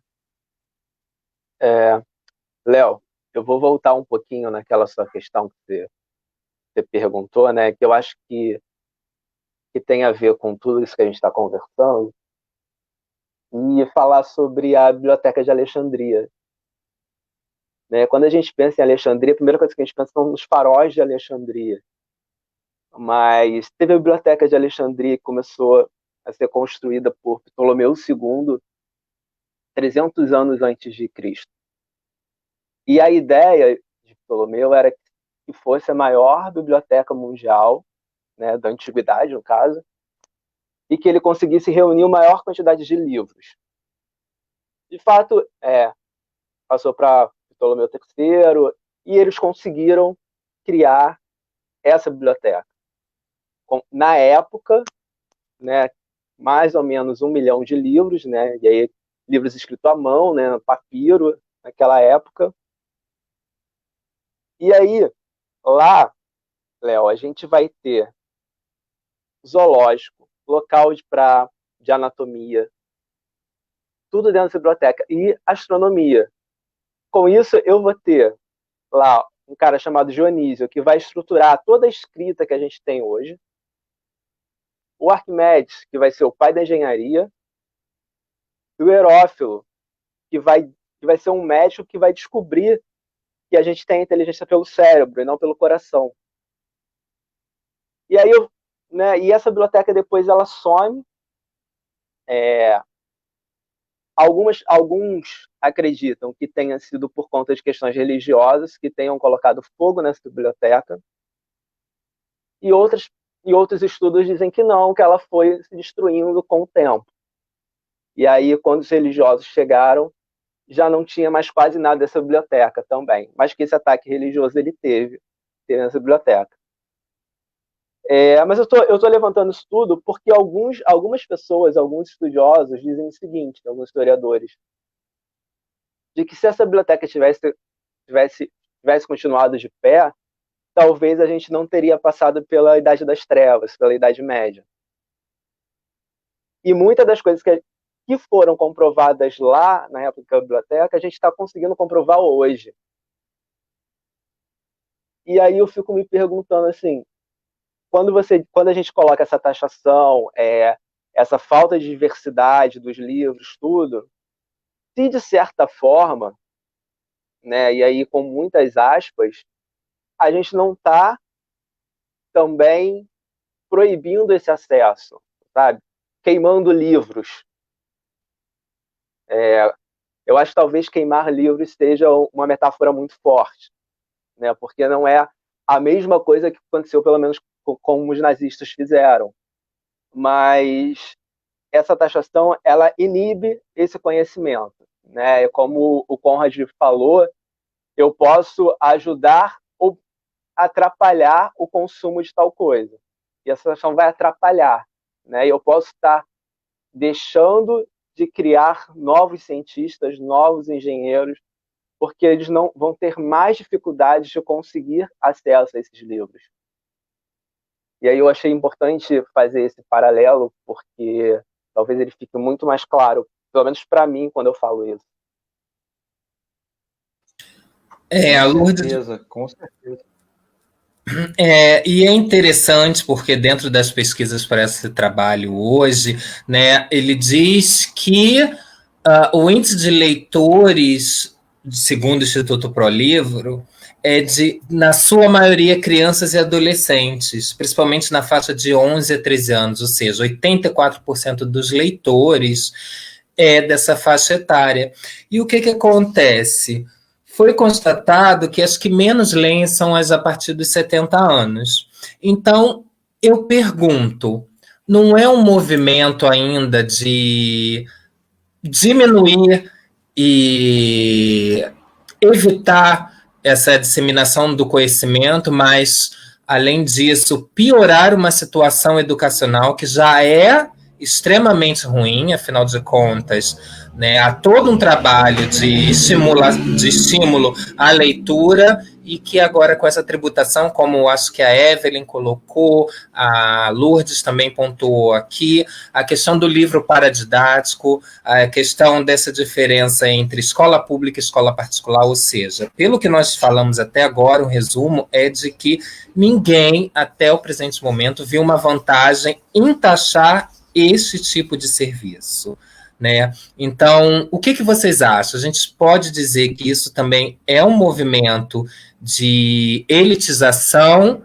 [SPEAKER 2] Léo, eu vou voltar um pouquinho naquela sua questão que você perguntou, né? Que eu acho que tem a ver com tudo isso que a gente está conversando, e falar sobre a Biblioteca de Alexandria. Né? Quando a gente pensa em Alexandria, a primeira coisa que a gente pensa são nos faróis de Alexandria. Mas teve a Biblioteca de Alexandria que começou a ser construída por Ptolomeu II, 300 anos antes de Cristo. E a ideia de Ptolomeu era que fosse a maior biblioteca mundial, né, da antiguidade, no caso, e que ele conseguisse reunir a maior quantidade de livros. De fato, passou para Ptolomeu III, e eles conseguiram criar essa biblioteca. Na época, né, mais ou menos 1 milhão de livros, né, e aí livros escritos à mão, né, no papiro, naquela época. E aí, lá, Léo, a gente vai ter zoológico, local de anatomia, tudo dentro da biblioteca, e astronomia. Com isso, eu vou ter lá um cara chamado Dionísio, que vai estruturar toda a escrita que a gente tem hoje, o Arquimedes, que vai ser o pai da engenharia, e o Herófilo, que vai ser um médico que vai descobrir que a gente tem inteligência pelo cérebro e não pelo coração. E aí, e essa biblioteca depois ela some. Alguns acreditam que tenha sido por conta de questões religiosas, que tenham colocado fogo nessa biblioteca, e outros estudos dizem que não, que ela foi se destruindo com o tempo. E aí, quando os religiosos chegaram, já não tinha mais quase nada dessa biblioteca também, mas que esse ataque religioso ele teve nessa biblioteca. Mas eu tô levantando isso tudo porque algumas pessoas, alguns estudiosos dizem o seguinte, alguns historiadores, de que se essa biblioteca tivesse continuado de pé, talvez a gente não teria passado pela Idade das Trevas, pela Idade Média. E muitas das coisas que foram comprovadas lá na época da biblioteca, a gente está conseguindo comprovar hoje. E aí eu fico me perguntando assim, quando a gente coloca essa taxação, essa falta de diversidade dos livros, tudo, se de certa forma, né, e aí com muitas aspas, a gente não está também proibindo esse acesso, sabe? Queimando livros. Eu acho que talvez queimar livros seja uma metáfora muito forte, né? Porque não é a mesma coisa que aconteceu, pelo menos como os nazistas fizeram. Mas essa taxação, ela inibe esse conhecimento, né? Como o Conrad falou, eu posso ajudar ou atrapalhar o consumo de tal coisa. E essa taxação vai atrapalhar, né? Eu posso estar deixando de criar novos cientistas, novos engenheiros, porque eles não vão ter mais dificuldades de conseguir acesso a esses livros. E aí eu achei importante fazer esse paralelo, porque talvez ele fique muito mais claro, pelo menos para mim, quando eu falo isso.
[SPEAKER 3] A Lourdes...
[SPEAKER 4] Com certeza.
[SPEAKER 3] E é interessante porque dentro das pesquisas para esse trabalho hoje, né, ele diz que o índice de leitores, segundo o Instituto ProLivro, na sua maioria, crianças e adolescentes, principalmente na faixa de 11 a 13 anos, ou seja, 84% dos leitores é dessa faixa etária. E o que acontece? Foi constatado que as que menos leem são as a partir dos 70 anos. Então, eu pergunto, não é um movimento ainda de diminuir e evitar essa disseminação do conhecimento, mas, além disso, piorar uma situação educacional que já é extremamente ruim, afinal de contas, né, há todo um trabalho de estímulo à leitura, e que agora com essa tributação, como acho que a Evelyn colocou, a Lourdes também pontuou aqui, a questão do livro paradidático, a questão dessa diferença entre escola pública e escola particular, ou seja, pelo que nós falamos até agora, o resumo é de que ninguém, até o presente momento, viu uma vantagem em taxar esse tipo de serviço, né? Então, o que vocês acham? A gente pode dizer que isso também é um movimento de elitização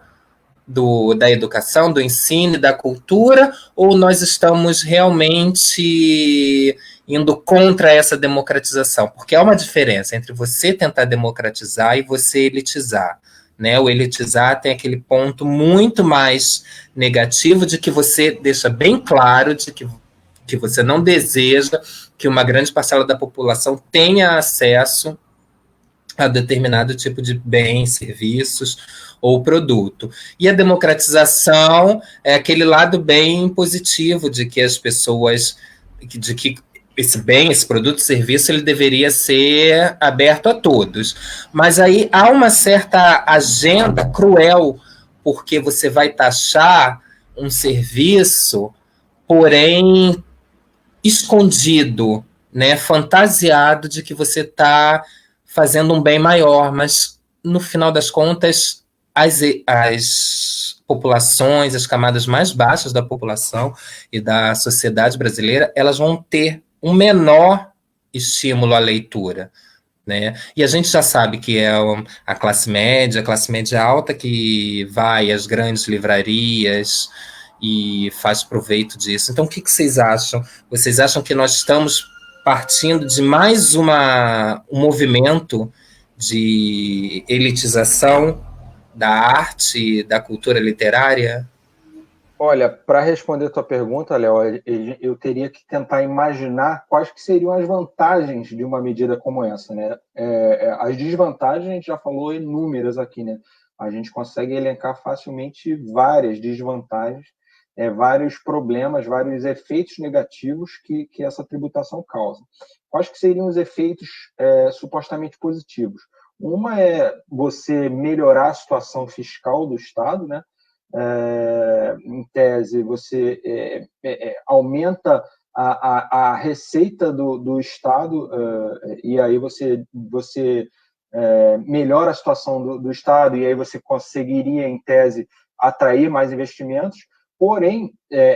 [SPEAKER 3] da educação, do ensino e da cultura, ou nós estamos realmente indo contra essa democratização? Porque há uma diferença entre você tentar democratizar e você elitizar, né? O elitizar tem aquele ponto muito mais negativo de que você deixa bem claro de que você não deseja que uma grande parcela da população tenha acesso a determinado tipo de bens, serviços ou produto. E a democratização é aquele lado bem positivo de que as pessoas, de que esse bem, esse produto, serviço, ele deveria ser aberto a todos. Mas aí há uma certa agenda cruel, porque você vai taxar um serviço, porém escondido, né, fantasiado de que você está fazendo um bem maior, mas no final das contas as populações, as camadas mais baixas da população e da sociedade brasileira, elas vão ter um menor estímulo à leitura, né? E a gente já sabe que é a classe média alta, que vai às grandes livrarias e faz proveito disso. Então, o que vocês acham? Vocês acham que nós estamos partindo de mais um movimento de elitização da arte, da cultura literária?
[SPEAKER 4] Olha, para responder a tua pergunta, Léo, eu teria que tentar imaginar quais que seriam as vantagens de uma medida como essa, né? As desvantagens a gente já falou inúmeras aqui, né? A gente consegue elencar facilmente várias desvantagens, vários problemas, vários efeitos negativos que essa tributação causa. Quais que seriam os efeitos supostamente positivos? Uma é você melhorar a situação fiscal do Estado, né? Em tese, você aumenta a receita do Estado, e aí você melhora a situação do Estado, e aí você conseguiria, em tese, atrair mais investimentos. Porém,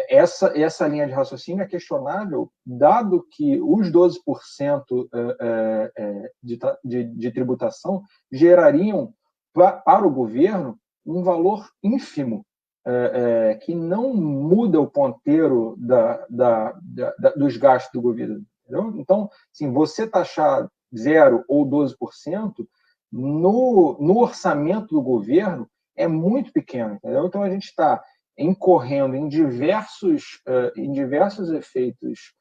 [SPEAKER 4] essa linha de raciocínio é questionável, dado que os 12% de tributação gerariam para o governo um valor ínfimo, que não muda o ponteiro dos gastos do governo. Entendeu? Então, assim, você taxar 0 ou 12% no orçamento do governo é muito pequeno. Entendeu? Então, a gente está incorrendo em diversos efeitos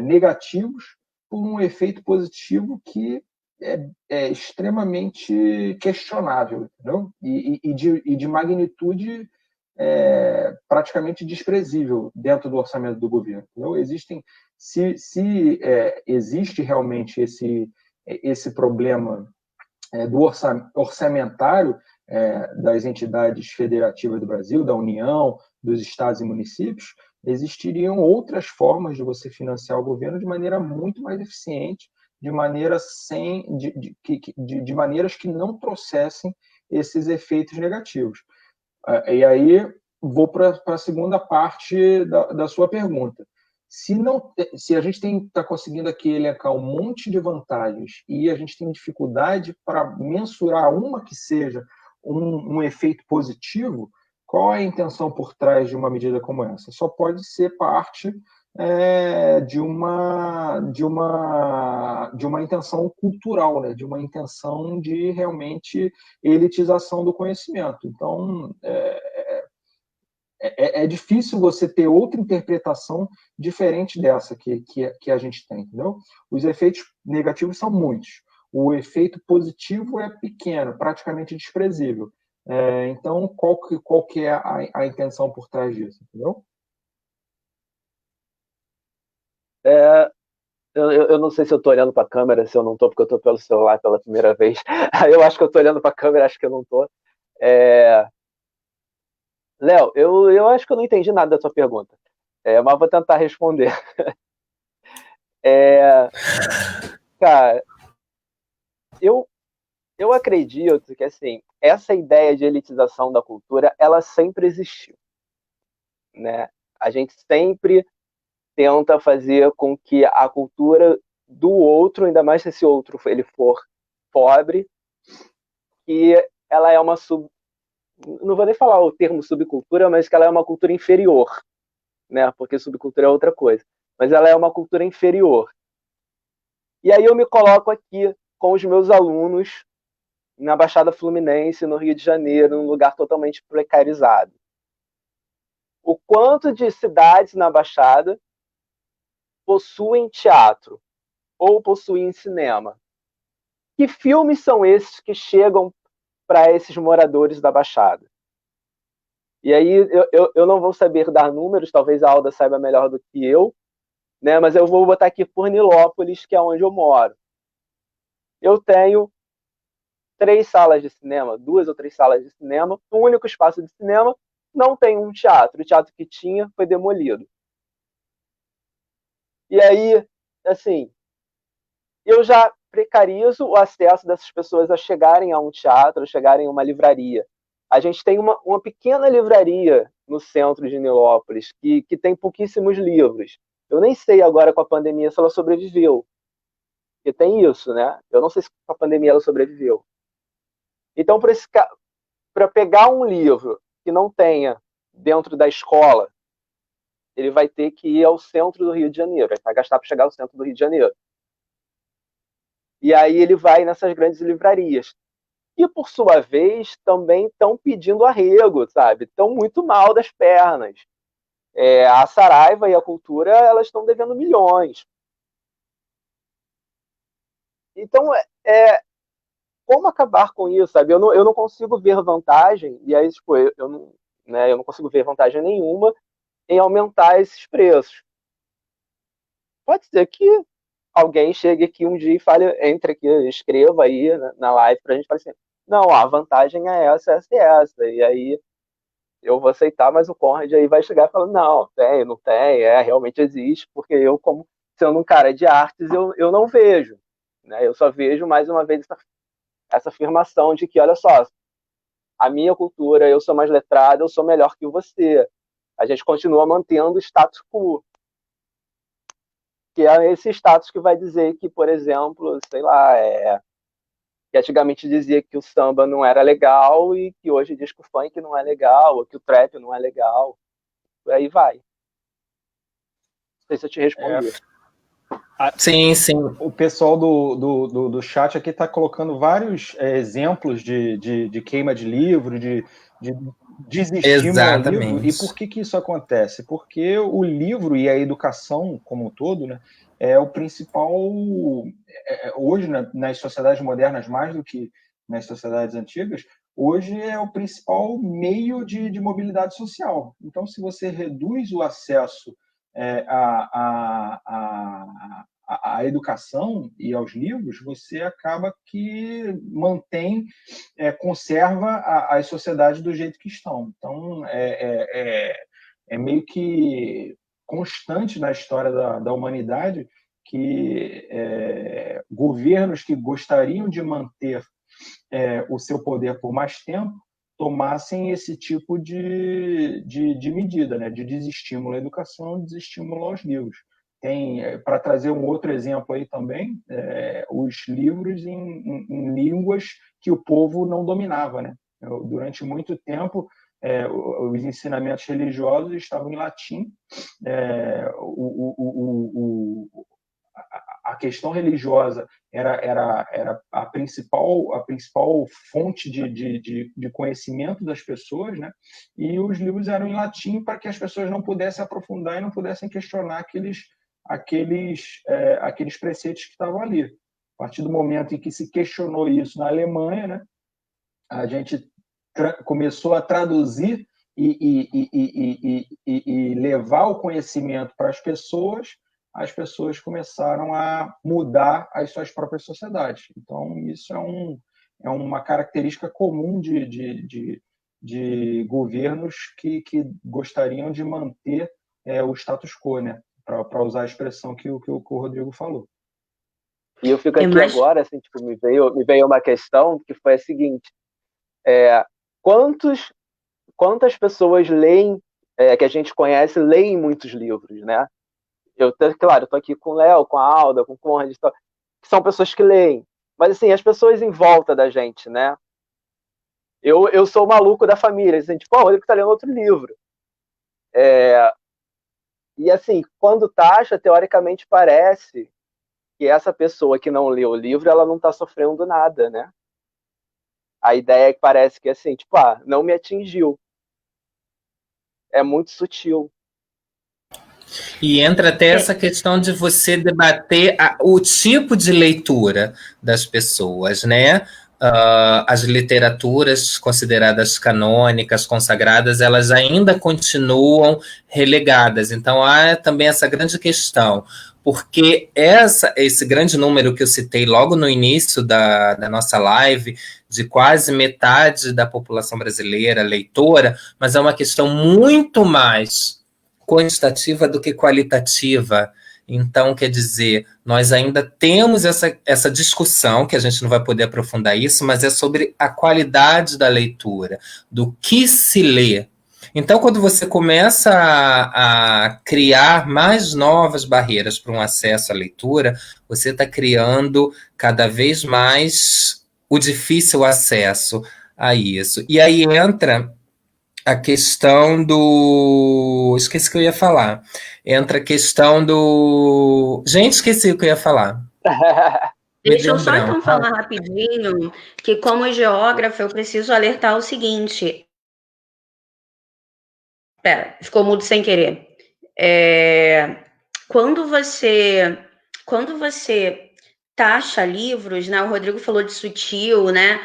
[SPEAKER 4] negativos por um efeito positivo que é extremamente questionável, entendeu? E de magnitude praticamente desprezível dentro do orçamento do governo. Entendeu? Se existe realmente esse problema do orçamentário das entidades federativas do Brasil, da União, dos estados e municípios, existiriam outras formas de você financiar o governo de maneira muito mais eficiente, de maneiras que não trouxessem esses efeitos negativos. E aí vou para a segunda parte da sua pergunta. Se a gente está conseguindo aqui elencar um monte de vantagens e a gente tem dificuldade para mensurar uma que seja um efeito positivo, qual é a intenção por trás de uma medida como essa? Só pode ser parte de uma intenção cultural, né? De uma intenção de realmente elitização do conhecimento. Então, é difícil você ter outra interpretação diferente dessa que a gente tem, entendeu? Os efeitos negativos são muitos. O efeito positivo é pequeno, praticamente desprezível. Então, qual que é a intenção por trás disso, entendeu?
[SPEAKER 2] Eu não sei se eu tô olhando para a câmera, se eu não tô, porque eu tô pelo celular pela primeira vez. Eu acho que eu tô olhando para a câmera, acho que eu não tô. Léo, eu acho que eu não entendi nada da sua pergunta, mas vou tentar responder. Cara, eu acredito que, assim, essa ideia de elitização da cultura, ela sempre existiu, né? A gente sempre tenta fazer com que a cultura do outro, ainda mais se esse outro ele for pobre, que ela é uma não vou nem falar o termo subcultura, mas que ela é uma cultura inferior, né? Porque subcultura é outra coisa. Mas ela é uma cultura inferior. E aí eu me coloco aqui com os meus alunos na Baixada Fluminense, no Rio de Janeiro, num lugar totalmente precarizado. O quanto de cidades na Baixada possuem teatro ou possuem cinema? Que filmes são esses que chegam para esses moradores da Baixada? E aí eu não vou saber dar números, talvez a Alda saiba melhor do que eu, né? Mas eu vou botar aqui por Nilópolis, que é onde eu moro. Eu tenho 3 salas de cinema, 2 ou 3 salas de cinema, um único espaço de cinema, não tem um teatro. O teatro que tinha foi demolido. E aí, assim, eu já precarizo o acesso dessas pessoas a chegarem a um teatro, a chegarem a uma livraria. A gente tem uma pequena livraria no centro de Nilópolis, que tem pouquíssimos livros. Eu nem sei agora com a pandemia se ela sobreviveu. Porque tem isso, né? Eu não sei se com a pandemia ela sobreviveu. Então, para pegar um livro que não tenha dentro da escola, ele vai ter que ir ao centro do Rio de Janeiro. Ele vai gastar para chegar ao centro do Rio de Janeiro. E aí ele vai nessas grandes livrarias. E, por sua vez, também estão pedindo arrego, sabe? Estão muito mal das pernas. A Saraiva e a Cultura, elas estão devendo milhões. Então, como acabar com isso, sabe? Eu não consigo ver vantagem, e aí, tipo, eu não consigo ver vantagem nenhuma em aumentar esses preços. Pode ser que alguém chegue aqui um dia e fale, entre aqui, escreva aí na live pra gente falar assim, não, a vantagem é essa, essa e essa. E aí eu vou aceitar, mas o Conrad aí vai chegar e falar, não, tem, não tem, realmente existe, porque eu, como sendo um cara de artes, eu não vejo. Né? Eu só vejo, mais uma vez, essa afirmação de que, olha só, a minha cultura, eu sou mais letrado, eu sou melhor que você. A gente continua mantendo o status quo. Que é esse status que vai dizer que, por exemplo, sei lá, que antigamente dizia que o samba não era legal e que hoje diz que o funk não é legal, ou que o trap não é legal. Por aí vai. Não sei se eu te respondi.
[SPEAKER 3] Sim, sim.
[SPEAKER 4] O pessoal do chat aqui está colocando vários exemplos de queima de livro, de desestímulo ao livro. E por que isso acontece? Porque o livro e a educação como um todo, né, é o principal, hoje, nas sociedades modernas, mais do que nas sociedades antigas, hoje é o principal meio de mobilidade social. Então, se você reduz o acesso à educação e aos livros, você acaba que conserva as sociedades do jeito que estão. Então, é meio que constante na história da humanidade que governos que gostariam de manter o seu poder por mais tempo tomassem esse tipo de medida, né? De desestímulo à educação, desestímulo aos livros. Para trazer um outro exemplo aí também, os livros em línguas que o povo não dominava, né? Durante muito tempo, os ensinamentos religiosos estavam em latim. A questão religiosa era a principal fonte de conhecimento das pessoas, né? E os livros eram em latim para que as pessoas não pudessem aprofundar e não pudessem questionar aqueles preceitos que estavam ali. A partir do momento em que se questionou isso na Alemanha, né, a gente começou a traduzir e levar o conhecimento para as pessoas as pessoas começaram a mudar as suas próprias sociedades. Então, isso é uma característica comum de governos que gostariam de manter o status quo, né? Para usar a expressão que o Rodrigo falou.
[SPEAKER 2] E eu fico aqui agora, assim, tipo, me veio uma questão que foi a seguinte: quantas pessoas leem, que a gente conhece, leem muitos livros, né? Claro, eu tô aqui com o Léo, com a Alda, com o Conrad, que são pessoas que leem. Mas, assim, as pessoas em volta da gente, né? Eu sou o maluco da família, assim, tipo, o Rodrigo tá lendo outro livro. E, assim, quando taxa, teoricamente parece que essa pessoa que não leu o livro, ela não tá sofrendo nada, né? A ideia é que parece que, assim, tipo, não me atingiu. É muito sutil.
[SPEAKER 3] E entra até essa questão de você debater o tipo de leitura das pessoas, né? As literaturas consideradas canônicas, consagradas, elas ainda continuam relegadas. Então, há também essa grande questão, porque esse grande número que eu citei logo no início da nossa live, de quase metade da população brasileira leitora, mas é uma questão muito mais quantitativa do que qualitativa. Então, quer dizer, nós ainda temos essa discussão, que a gente não vai poder aprofundar isso, mas é sobre a qualidade da leitura, do que se lê. Então, quando você começa a criar mais novas barreiras para um acesso à leitura, você está criando cada vez mais o difícil acesso a isso. E aí entra a questão do... Esqueci o que eu ia falar. Entra a questão do... Gente, esqueci o que eu ia falar.
[SPEAKER 1] Deixa eu só então falar rapidinho que, como geógrafa, eu preciso alertar o seguinte. Pera, ficou mudo sem querer. Quando você taxa livros, né? O Rodrigo falou de sutil, né?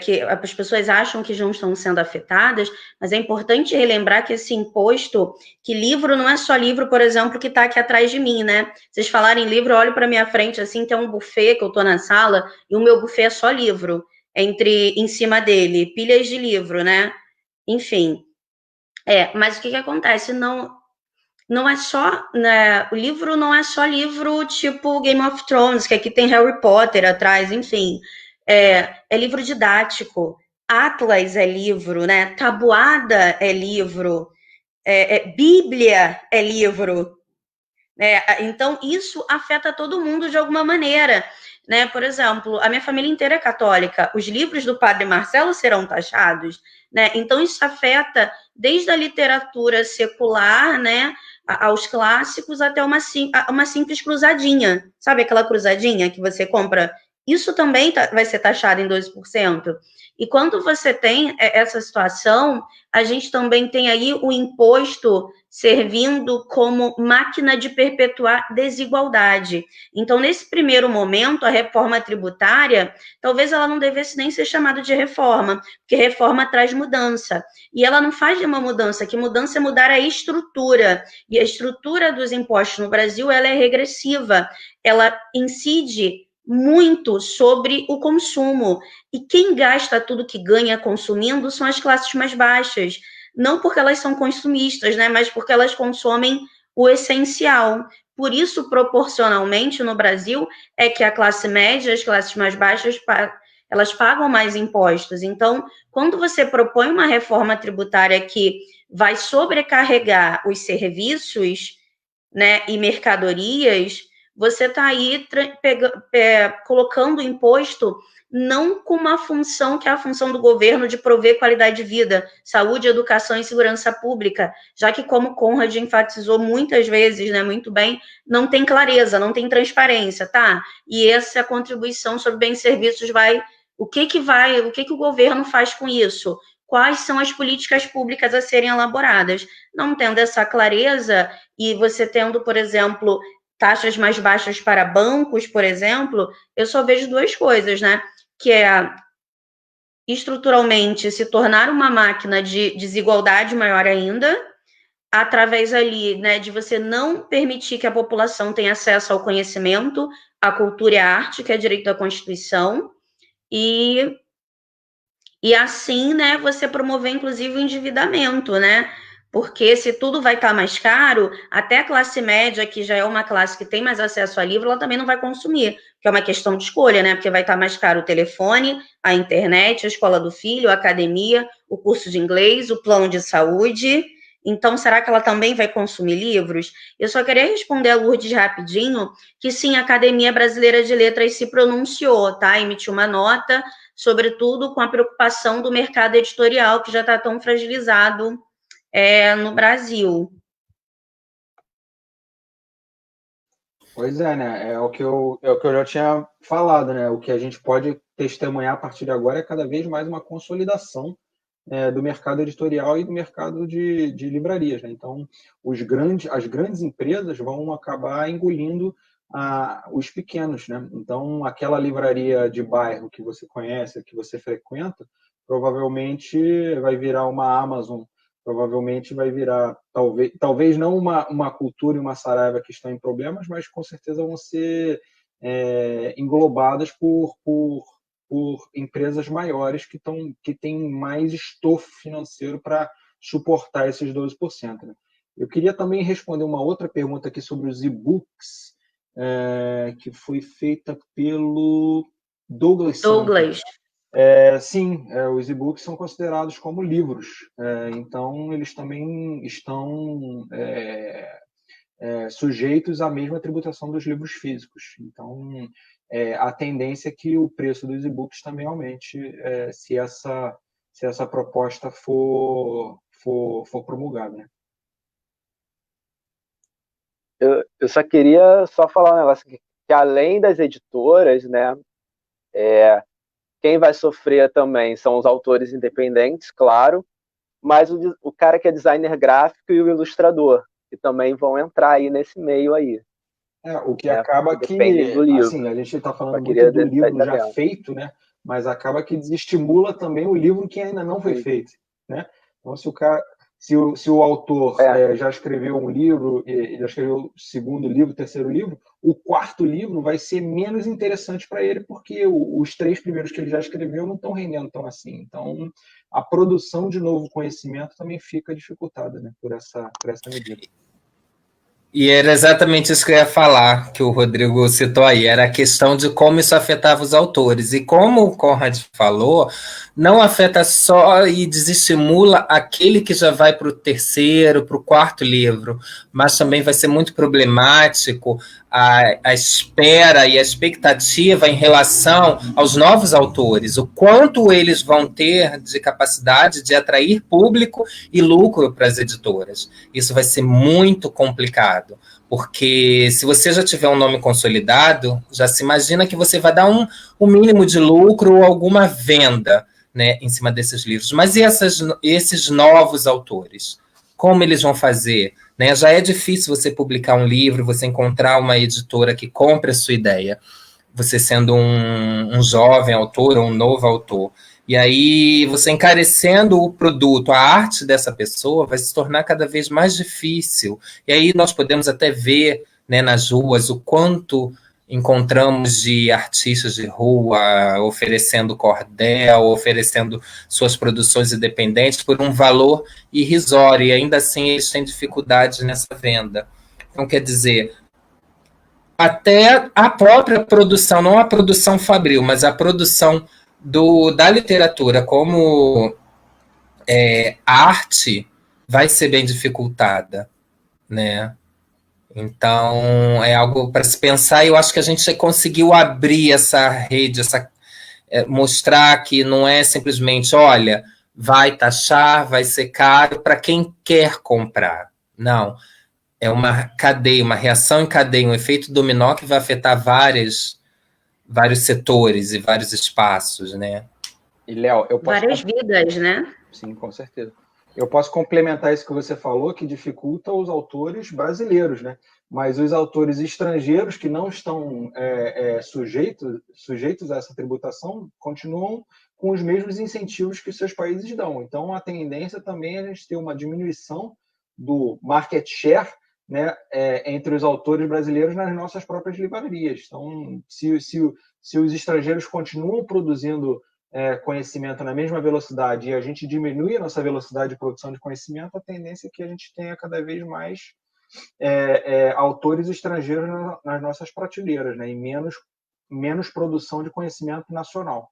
[SPEAKER 1] Que as pessoas acham que não estão sendo afetadas, mas é importante relembrar que esse imposto, que livro não é só livro, por exemplo, que está aqui atrás de mim, né? Vocês falarem livro, eu olho para minha frente assim, tem um buffet que eu estou na sala e o meu buffet é só livro, em cima dele, pilhas de livro, né? Enfim. Mas o que acontece? Não é só, né, o livro não é só livro tipo Game of Thrones, que aqui tem Harry Potter atrás, enfim. É livro didático. Atlas é livro, né? Tabuada é livro. Bíblia é livro. Então, isso afeta todo mundo de alguma maneira. Né? Por exemplo, a minha família inteira é católica. Os livros do Padre Marcelo serão taxados. Né? Então, isso afeta desde a literatura secular, né, aos clássicos, até uma simples cruzadinha. Sabe aquela cruzadinha que você compra? Isso também vai ser taxado em 12%. E quando você tem essa situação, a gente também tem aí o imposto servindo como máquina de perpetuar desigualdade. Então, nesse primeiro momento, a reforma tributária, talvez ela não devesse nem ser chamada de reforma, porque reforma traz mudança. E ela não faz de uma mudança, que mudança é mudar a estrutura. E a estrutura dos impostos no Brasil, ela é regressiva. Ela incide muito sobre o consumo. E quem gasta tudo que ganha consumindo são as classes mais baixas. Não porque elas são consumistas, né, mas porque elas consomem o essencial. Por isso, proporcionalmente, no Brasil, é que a classe média, as classes mais baixas, elas pagam mais impostos. Então, quando você propõe uma reforma tributária que vai sobrecarregar os serviços, né, e mercadorias, você está aí colocando o imposto não com uma função que é a função do governo de prover qualidade de vida, saúde, educação e segurança pública, já que, como Conrad enfatizou muitas vezes, né, muito bem, não tem clareza, não tem transparência, tá? E essa contribuição sobre bens e serviços o que o governo faz com isso? Quais são as políticas públicas a serem elaboradas? Não tendo essa clareza e você tendo, por exemplo, taxas mais baixas para bancos, por exemplo, eu só vejo duas coisas, né? Que é estruturalmente se tornar uma máquina de desigualdade maior ainda, através ali, né, de você não permitir que a população tenha acesso ao conhecimento, à cultura e à arte, que é direito da Constituição, e assim, né, você promover, inclusive, o endividamento, né? Porque se tudo vai estar mais caro, até a classe média, que já é uma classe que tem mais acesso a livro, ela também não vai consumir, que é uma questão de escolha, né? Porque vai estar mais caro o telefone, a internet, a escola do filho, a academia, o curso de inglês, o plano de saúde. Então, será que ela também vai consumir livros? Eu só queria responder a Lourdes rapidinho, que sim, a Academia Brasileira de Letras se pronunciou, tá? Emitiu uma nota, sobretudo com a preocupação do mercado editorial, que já está tão fragilizado no Brasil.
[SPEAKER 4] Pois é, né? É o que eu já tinha falado, né? O que a gente pode testemunhar a partir de agora é cada vez mais uma consolidação do mercado editorial e do mercado de livrarias, né? Então, as grandes empresas vão acabar engolindo os pequenos, né? Então, aquela livraria de bairro que você conhece, que você frequenta, provavelmente vai virar uma Amazon, provavelmente vai virar, talvez não uma cultura e uma Saraiva que estão em problemas, mas com certeza vão ser englobadas por empresas maiores que têm mais estofo financeiro para suportar esses 12%. Né? Eu queria também responder uma outra pergunta aqui sobre os e-books, que foi feita pelo Douglas Santos. Sim, os e-books são considerados como livros, então eles também estão sujeitos à mesma tributação dos livros físicos. Então, a tendência é que o preço dos e-books também aumente se essa proposta for promulgada. Né?
[SPEAKER 2] Eu só queria falar um negócio que além das editoras, né, quem vai sofrer também são os autores independentes, claro, mas o cara que é designer gráfico e o ilustrador, que também vão entrar aí nesse meio aí.
[SPEAKER 4] O que acaba que, assim, a gente está falando muito do livro já feito, né? Mas acaba que desestimula também o livro que ainda não foi feito, né? Então, se o autor já escreveu um livro, já escreveu o segundo livro, o terceiro livro, o quarto livro vai ser menos interessante para ele, porque os 3 primeiros que ele já escreveu não estão rendendo tão assim. Então, a produção de novo conhecimento também fica dificultada, né? Por essa medida.
[SPEAKER 3] E era exatamente isso que eu ia falar, que o Rodrigo citou aí, era a questão de como isso afetava os autores. E como o Conrad falou, não afeta só e desestimula aquele que já vai para o terceiro, para o quarto livro, mas também vai ser muito problemático a espera e a expectativa em relação aos novos autores, o quanto eles vão ter de capacidade de atrair público e lucro para as editoras. Isso vai ser muito complicado, porque se você já tiver um nome consolidado, já se imagina que você vai dar um mínimo de lucro ou alguma venda, né, em cima desses livros. Mas e esses novos autores? Como eles vão fazer? Né? Já é difícil você publicar um livro, você encontrar uma editora que compre a sua ideia, você sendo um jovem autor ou um novo autor. E aí, você encarecendo o produto, a arte dessa pessoa vai se tornar cada vez mais difícil. E aí nós podemos até ver, né, nas ruas o quanto encontramos de artistas de rua oferecendo cordel, oferecendo suas produções independentes por um valor irrisório, e ainda assim eles têm dificuldade nessa venda. Então, quer dizer, até a própria produção, não a produção fabril, mas a produção da literatura como arte vai ser bem dificultada, né? Então, é algo para se pensar, e eu acho que a gente conseguiu abrir essa rede, mostrar que não é simplesmente, olha, vai taxar, vai ser caro para quem quer comprar. Não, é uma cadeia, uma reação em cadeia, um efeito dominó que vai afetar vários setores e vários espaços, né?
[SPEAKER 4] E, Léo,
[SPEAKER 1] várias vidas, né?
[SPEAKER 4] Sim, com certeza. Eu posso complementar isso que você falou, que dificulta os autores brasileiros, né? Mas os autores estrangeiros que não estão sujeitos a essa tributação continuam com os mesmos incentivos que seus países dão. Então, a tendência também é a gente ter uma diminuição do market share, né, entre os autores brasileiros nas nossas próprias livrarias. Então, se os estrangeiros continuam produzindo conhecimento na mesma velocidade e a gente diminui a nossa velocidade de produção de conhecimento, a tendência é que a gente tenha cada vez mais autores estrangeiros nas nossas prateleiras, né, e menos produção de conhecimento nacional.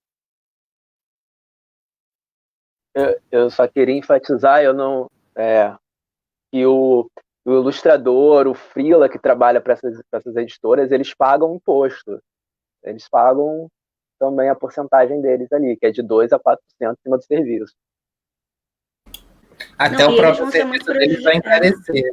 [SPEAKER 2] Eu só queria enfatizar, que o ilustrador, o freela que trabalha para essas editoras, eles pagam imposto. Eles pagam também a porcentagem deles ali, que é de 2% a 4% em cima do serviço.
[SPEAKER 3] Até o próprio serviço deles vai encarecer.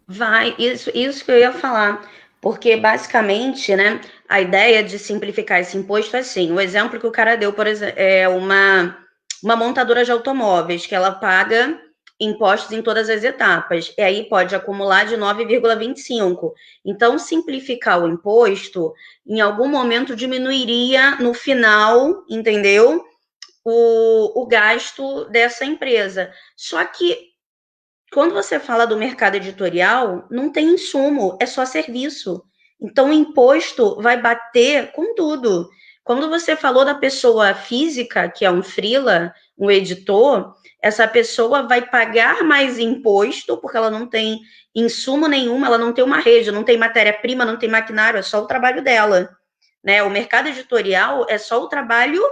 [SPEAKER 1] Vai, isso que eu ia falar. Porque, basicamente, né, a ideia de simplificar esse imposto é assim. O exemplo que o cara deu, por exemplo, é uma montadora de automóveis, que ela paga impostos em todas as etapas. E aí pode acumular de 9,25. Então, simplificar o imposto, em algum momento, diminuiria no final, entendeu? O gasto dessa empresa. Só que, quando você fala do mercado editorial, não tem insumo, é só serviço. Então, o imposto vai bater com tudo. Quando você falou da pessoa física, que é um freela, um editor, essa pessoa vai pagar mais imposto, porque ela não tem insumo nenhum, ela não tem uma rede, não tem matéria-prima, não tem maquinário, é só o trabalho dela. Né? O mercado editorial é só o trabalho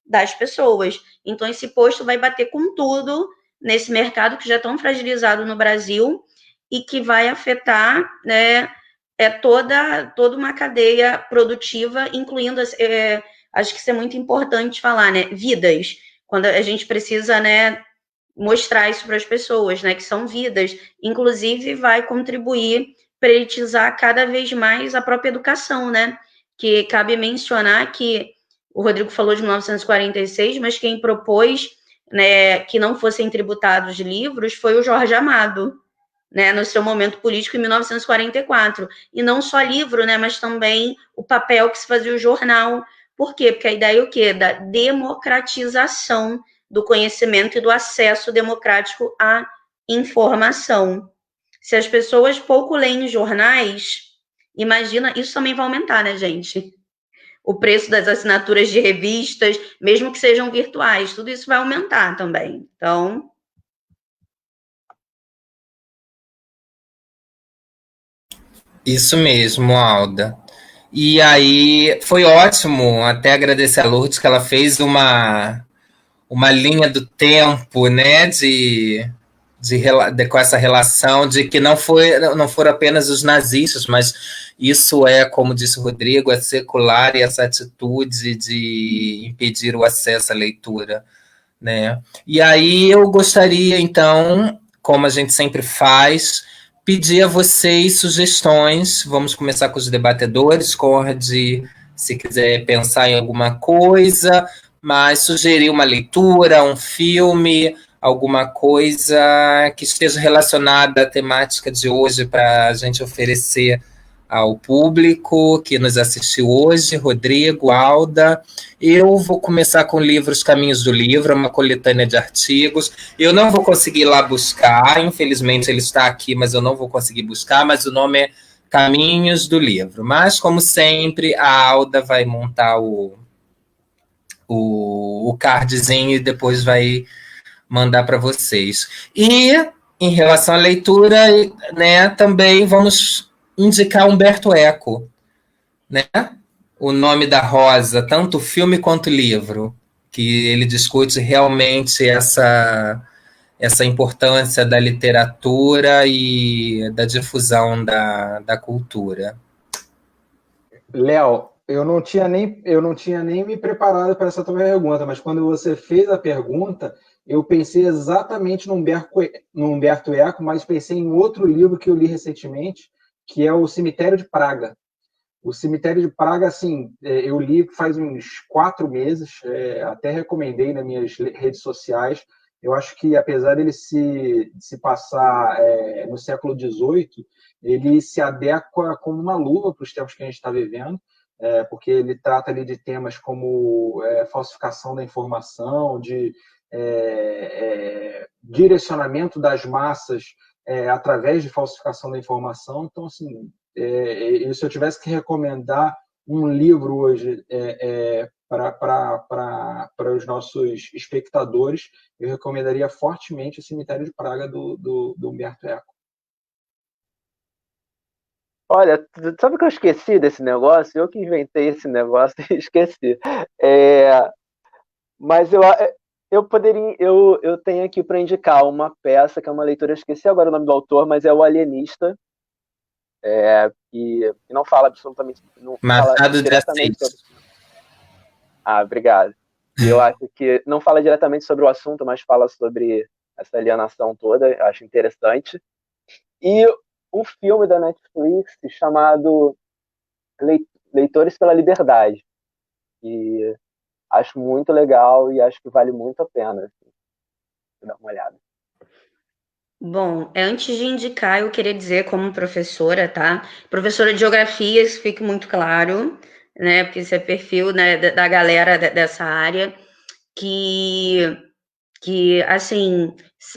[SPEAKER 1] das pessoas. Então, esse imposto vai bater com tudo nesse mercado que já é tão fragilizado no Brasil e que vai afetar, né, toda uma cadeia produtiva, incluindo, acho que isso é muito importante falar, né, vidas, quando a gente precisa, né, mostrar isso para as pessoas, né, que são vidas, inclusive vai contribuir para elitizar cada vez mais a própria educação, né, que cabe mencionar que o Rodrigo falou de 1946, mas quem propôs, né, que não fossem tributados livros foi o Jorge Amado, né, no seu momento político em 1944. E não só livro, né, mas também o papel que se fazia o jornal. Por quê? Porque a ideia é o quê? Da democratização do conhecimento e do acesso democrático à informação. Se as pessoas pouco leem jornais, imagina, isso também vai aumentar, né, gente? O preço das assinaturas de revistas, mesmo que sejam virtuais, tudo isso vai aumentar também. Então,
[SPEAKER 3] Isso mesmo, Alda. E aí foi ótimo, até agradecer a Lourdes que ela fez uma linha do tempo, né, com essa relação de que não foram apenas os nazistas, mas isso é, como disse o Rodrigo, é secular e essa atitude de impedir o acesso à leitura, né? E aí eu gostaria, então, como a gente sempre faz, pedir a vocês sugestões. Vamos começar com os debatedores. Conrad, se quiser pensar em alguma coisa, mas sugerir uma leitura, um filme, alguma coisa que esteja relacionada à temática de hoje para a gente oferecer ao público que nos assistiu hoje, Rodrigo, Alda. Eu vou começar com livros Caminhos do Livro, uma coletânea de artigos. Eu não vou conseguir ir lá buscar, infelizmente ele está aqui, mas eu não vou conseguir buscar, mas o nome é Caminhos do Livro. Mas, como sempre, a Alda vai montar o cardzinho e depois vai mandar para vocês. E, em relação à leitura, né, também vamos indicar Humberto Eco, né? O Nome da Rosa, tanto filme quanto livro, que ele discute realmente essa importância da literatura e da difusão da cultura.
[SPEAKER 4] Léo, eu não tinha nem me preparado para essa tua pergunta, mas quando você fez a pergunta, eu pensei exatamente no Humberto Eco, mas pensei em outro livro que eu li recentemente, que é O Cemitério de Praga. O Cemitério de Praga, assim, eu li faz uns 4 meses, até recomendei nas minhas redes sociais. Eu acho que, apesar dele se passar no século XVIII, ele se adequa como uma luva para os tempos que a gente está vivendo, porque ele trata ali de temas como falsificação da informação, direcionamento das massas através de falsificação da informação. Então, assim, se eu tivesse que recomendar um livro hoje para os nossos espectadores, eu recomendaria fortemente O Cemitério de Praga, do Umberto Eco.
[SPEAKER 2] Olha, sabe que eu esqueci desse negócio? Eu que inventei esse negócio e esqueci. Mas eu poderia, eu tenho aqui para indicar uma peça que é uma leitura, eu esqueci agora o nome do autor, mas é O Alienista, que não fala absolutamente, não fala
[SPEAKER 3] Machado de
[SPEAKER 2] diretamente
[SPEAKER 3] Assis.
[SPEAKER 2] sobre... Obrigado. Eu acho que não fala diretamente sobre o assunto, mas fala sobre essa alienação toda, eu acho interessante. E um filme da Netflix chamado Leitores pela Liberdade, que acho muito legal e acho que vale muito a pena dar uma olhada.
[SPEAKER 1] Bom, antes de indicar, eu queria dizer como professora, tá? Professora de geografia, isso fique muito claro, né? Porque esse é perfil, né, da galera dessa área, que assim,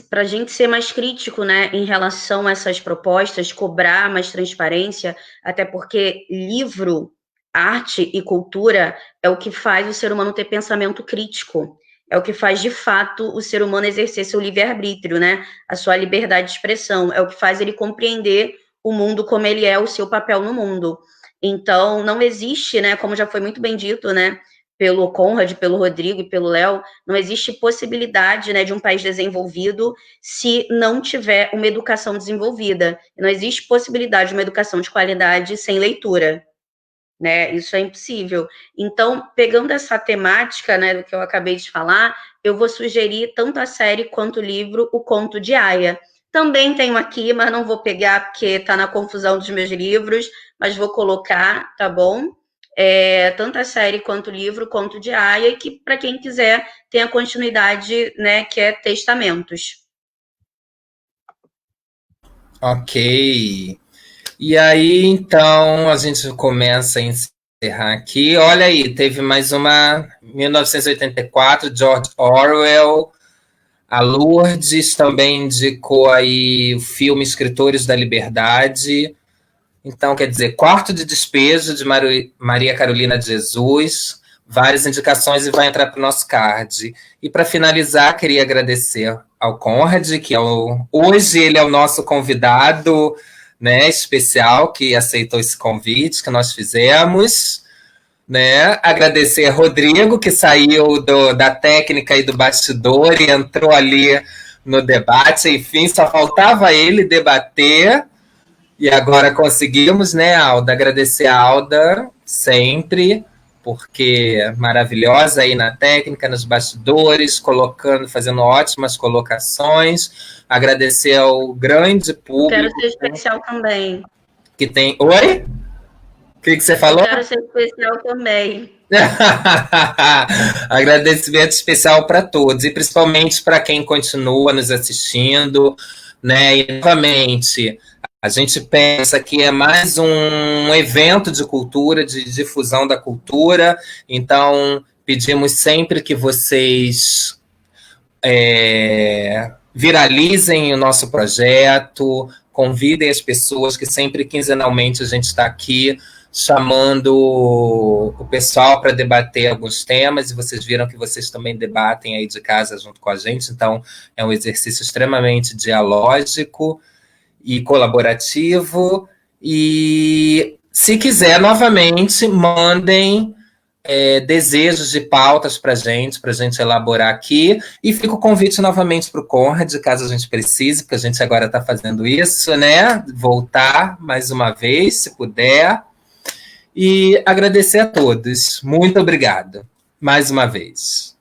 [SPEAKER 1] para a gente ser mais crítico, né, em relação a essas propostas, cobrar mais transparência, até porque livro, arte e cultura é o que faz o ser humano ter pensamento crítico. É o que faz, de fato, o ser humano exercer seu livre-arbítrio, né? A sua liberdade de expressão. É o que faz ele compreender o mundo como ele é, o seu papel no mundo. Então, não existe, né? Como já foi muito bem dito, né? Pelo Conrad, pelo Rodrigo e pelo Léo, não existe possibilidade, né, de um país desenvolvido se não tiver uma educação desenvolvida. Não existe possibilidade de uma educação de qualidade sem leitura. Né? Isso é impossível. Então, pegando essa temática, né, do que eu acabei de falar, eu vou sugerir tanto a série quanto o livro O Conto de Aia. Também tenho aqui, mas não vou pegar porque está na confusão dos meus livros, mas vou colocar, tá bom? Tanto a série quanto o livro, Conto de Aia, e que, para quem quiser, tem a continuidade, né, que é Testamentos.
[SPEAKER 3] Ok. E aí, então, a gente começa a encerrar aqui. Olha aí, teve mais uma 1984, George Orwell. A Lourdes também indicou aí o filme Escritores da Liberdade. Então, quer dizer, Quarto de Despejo, de Maria Carolina de Jesus. Várias indicações e vai entrar para o nosso card. E para finalizar, queria agradecer ao Conrad, que hoje ele é o nosso convidado, né, especial, que aceitou esse convite que nós fizemos. Né? Agradecer a Rodrigo, que saiu da técnica e do bastidor e entrou ali no debate. Enfim, só faltava ele debater. E agora conseguimos, né, Alda? Agradecer a Alda sempre, porque é maravilhosa aí na técnica, nos bastidores, fazendo ótimas colocações. Agradecer ao grande público.
[SPEAKER 1] Quero ser especial também.
[SPEAKER 3] Que tem. Oi? O que você falou?
[SPEAKER 1] Eu quero ser especial também.
[SPEAKER 3] Agradecimento especial para todos, e principalmente para quem continua nos assistindo, né? E novamente, a gente pensa que é mais um evento de cultura, de difusão da cultura, então pedimos sempre que vocês viralizem o nosso projeto, convidem as pessoas, que sempre quinzenalmente a gente está aqui chamando o pessoal para debater alguns temas, e vocês viram que vocês também debatem aí de casa junto com a gente, então é um exercício extremamente dialógico e colaborativo. E se quiser, novamente, mandem desejos de pautas para a gente elaborar aqui. E fica o convite novamente para o Conrad, caso a gente precise, porque a gente agora está fazendo isso, né? Voltar mais uma vez, se puder. E agradecer a todos. Muito obrigado, mais uma vez.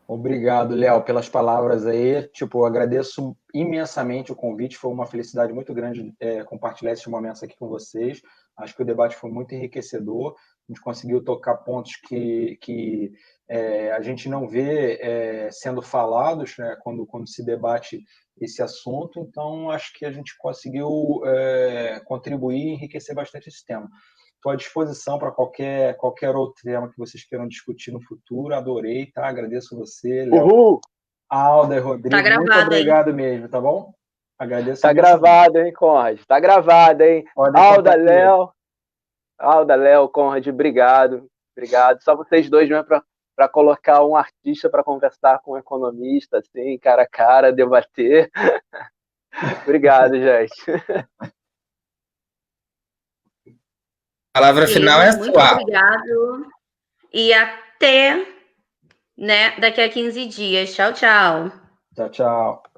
[SPEAKER 4] Obrigado, Léo, pelas palavras aí. Tipo, agradeço imensamente o convite. Foi uma felicidade muito grande compartilhar esses momentos aqui com vocês. Acho que o debate foi muito enriquecedor. A gente conseguiu tocar pontos que a gente não vê sendo falados, né, quando se debate esse assunto. Então, acho que a gente conseguiu contribuir e enriquecer bastante esse tema. Estou à disposição para qualquer outro tema que vocês queiram discutir no futuro. Adorei, tá? Agradeço você, Léo.
[SPEAKER 2] Uhul!
[SPEAKER 4] Alda e Rodrigo,
[SPEAKER 1] Tá gravado,
[SPEAKER 4] muito obrigado mesmo, tá bom? Agradeço.
[SPEAKER 2] Tá gravado, hein, Conrad? Tá gravado, hein? Alda, Léo, Conrad, obrigado. Obrigado. Só vocês dois mesmo para colocar um artista para conversar com um economista, assim, cara a cara, debater. Obrigado, gente.
[SPEAKER 3] A palavra final é
[SPEAKER 1] muito
[SPEAKER 3] sua.
[SPEAKER 1] Obrigado. E até, né, daqui a 15 dias. Tchau, tchau.
[SPEAKER 4] Tchau, tchau.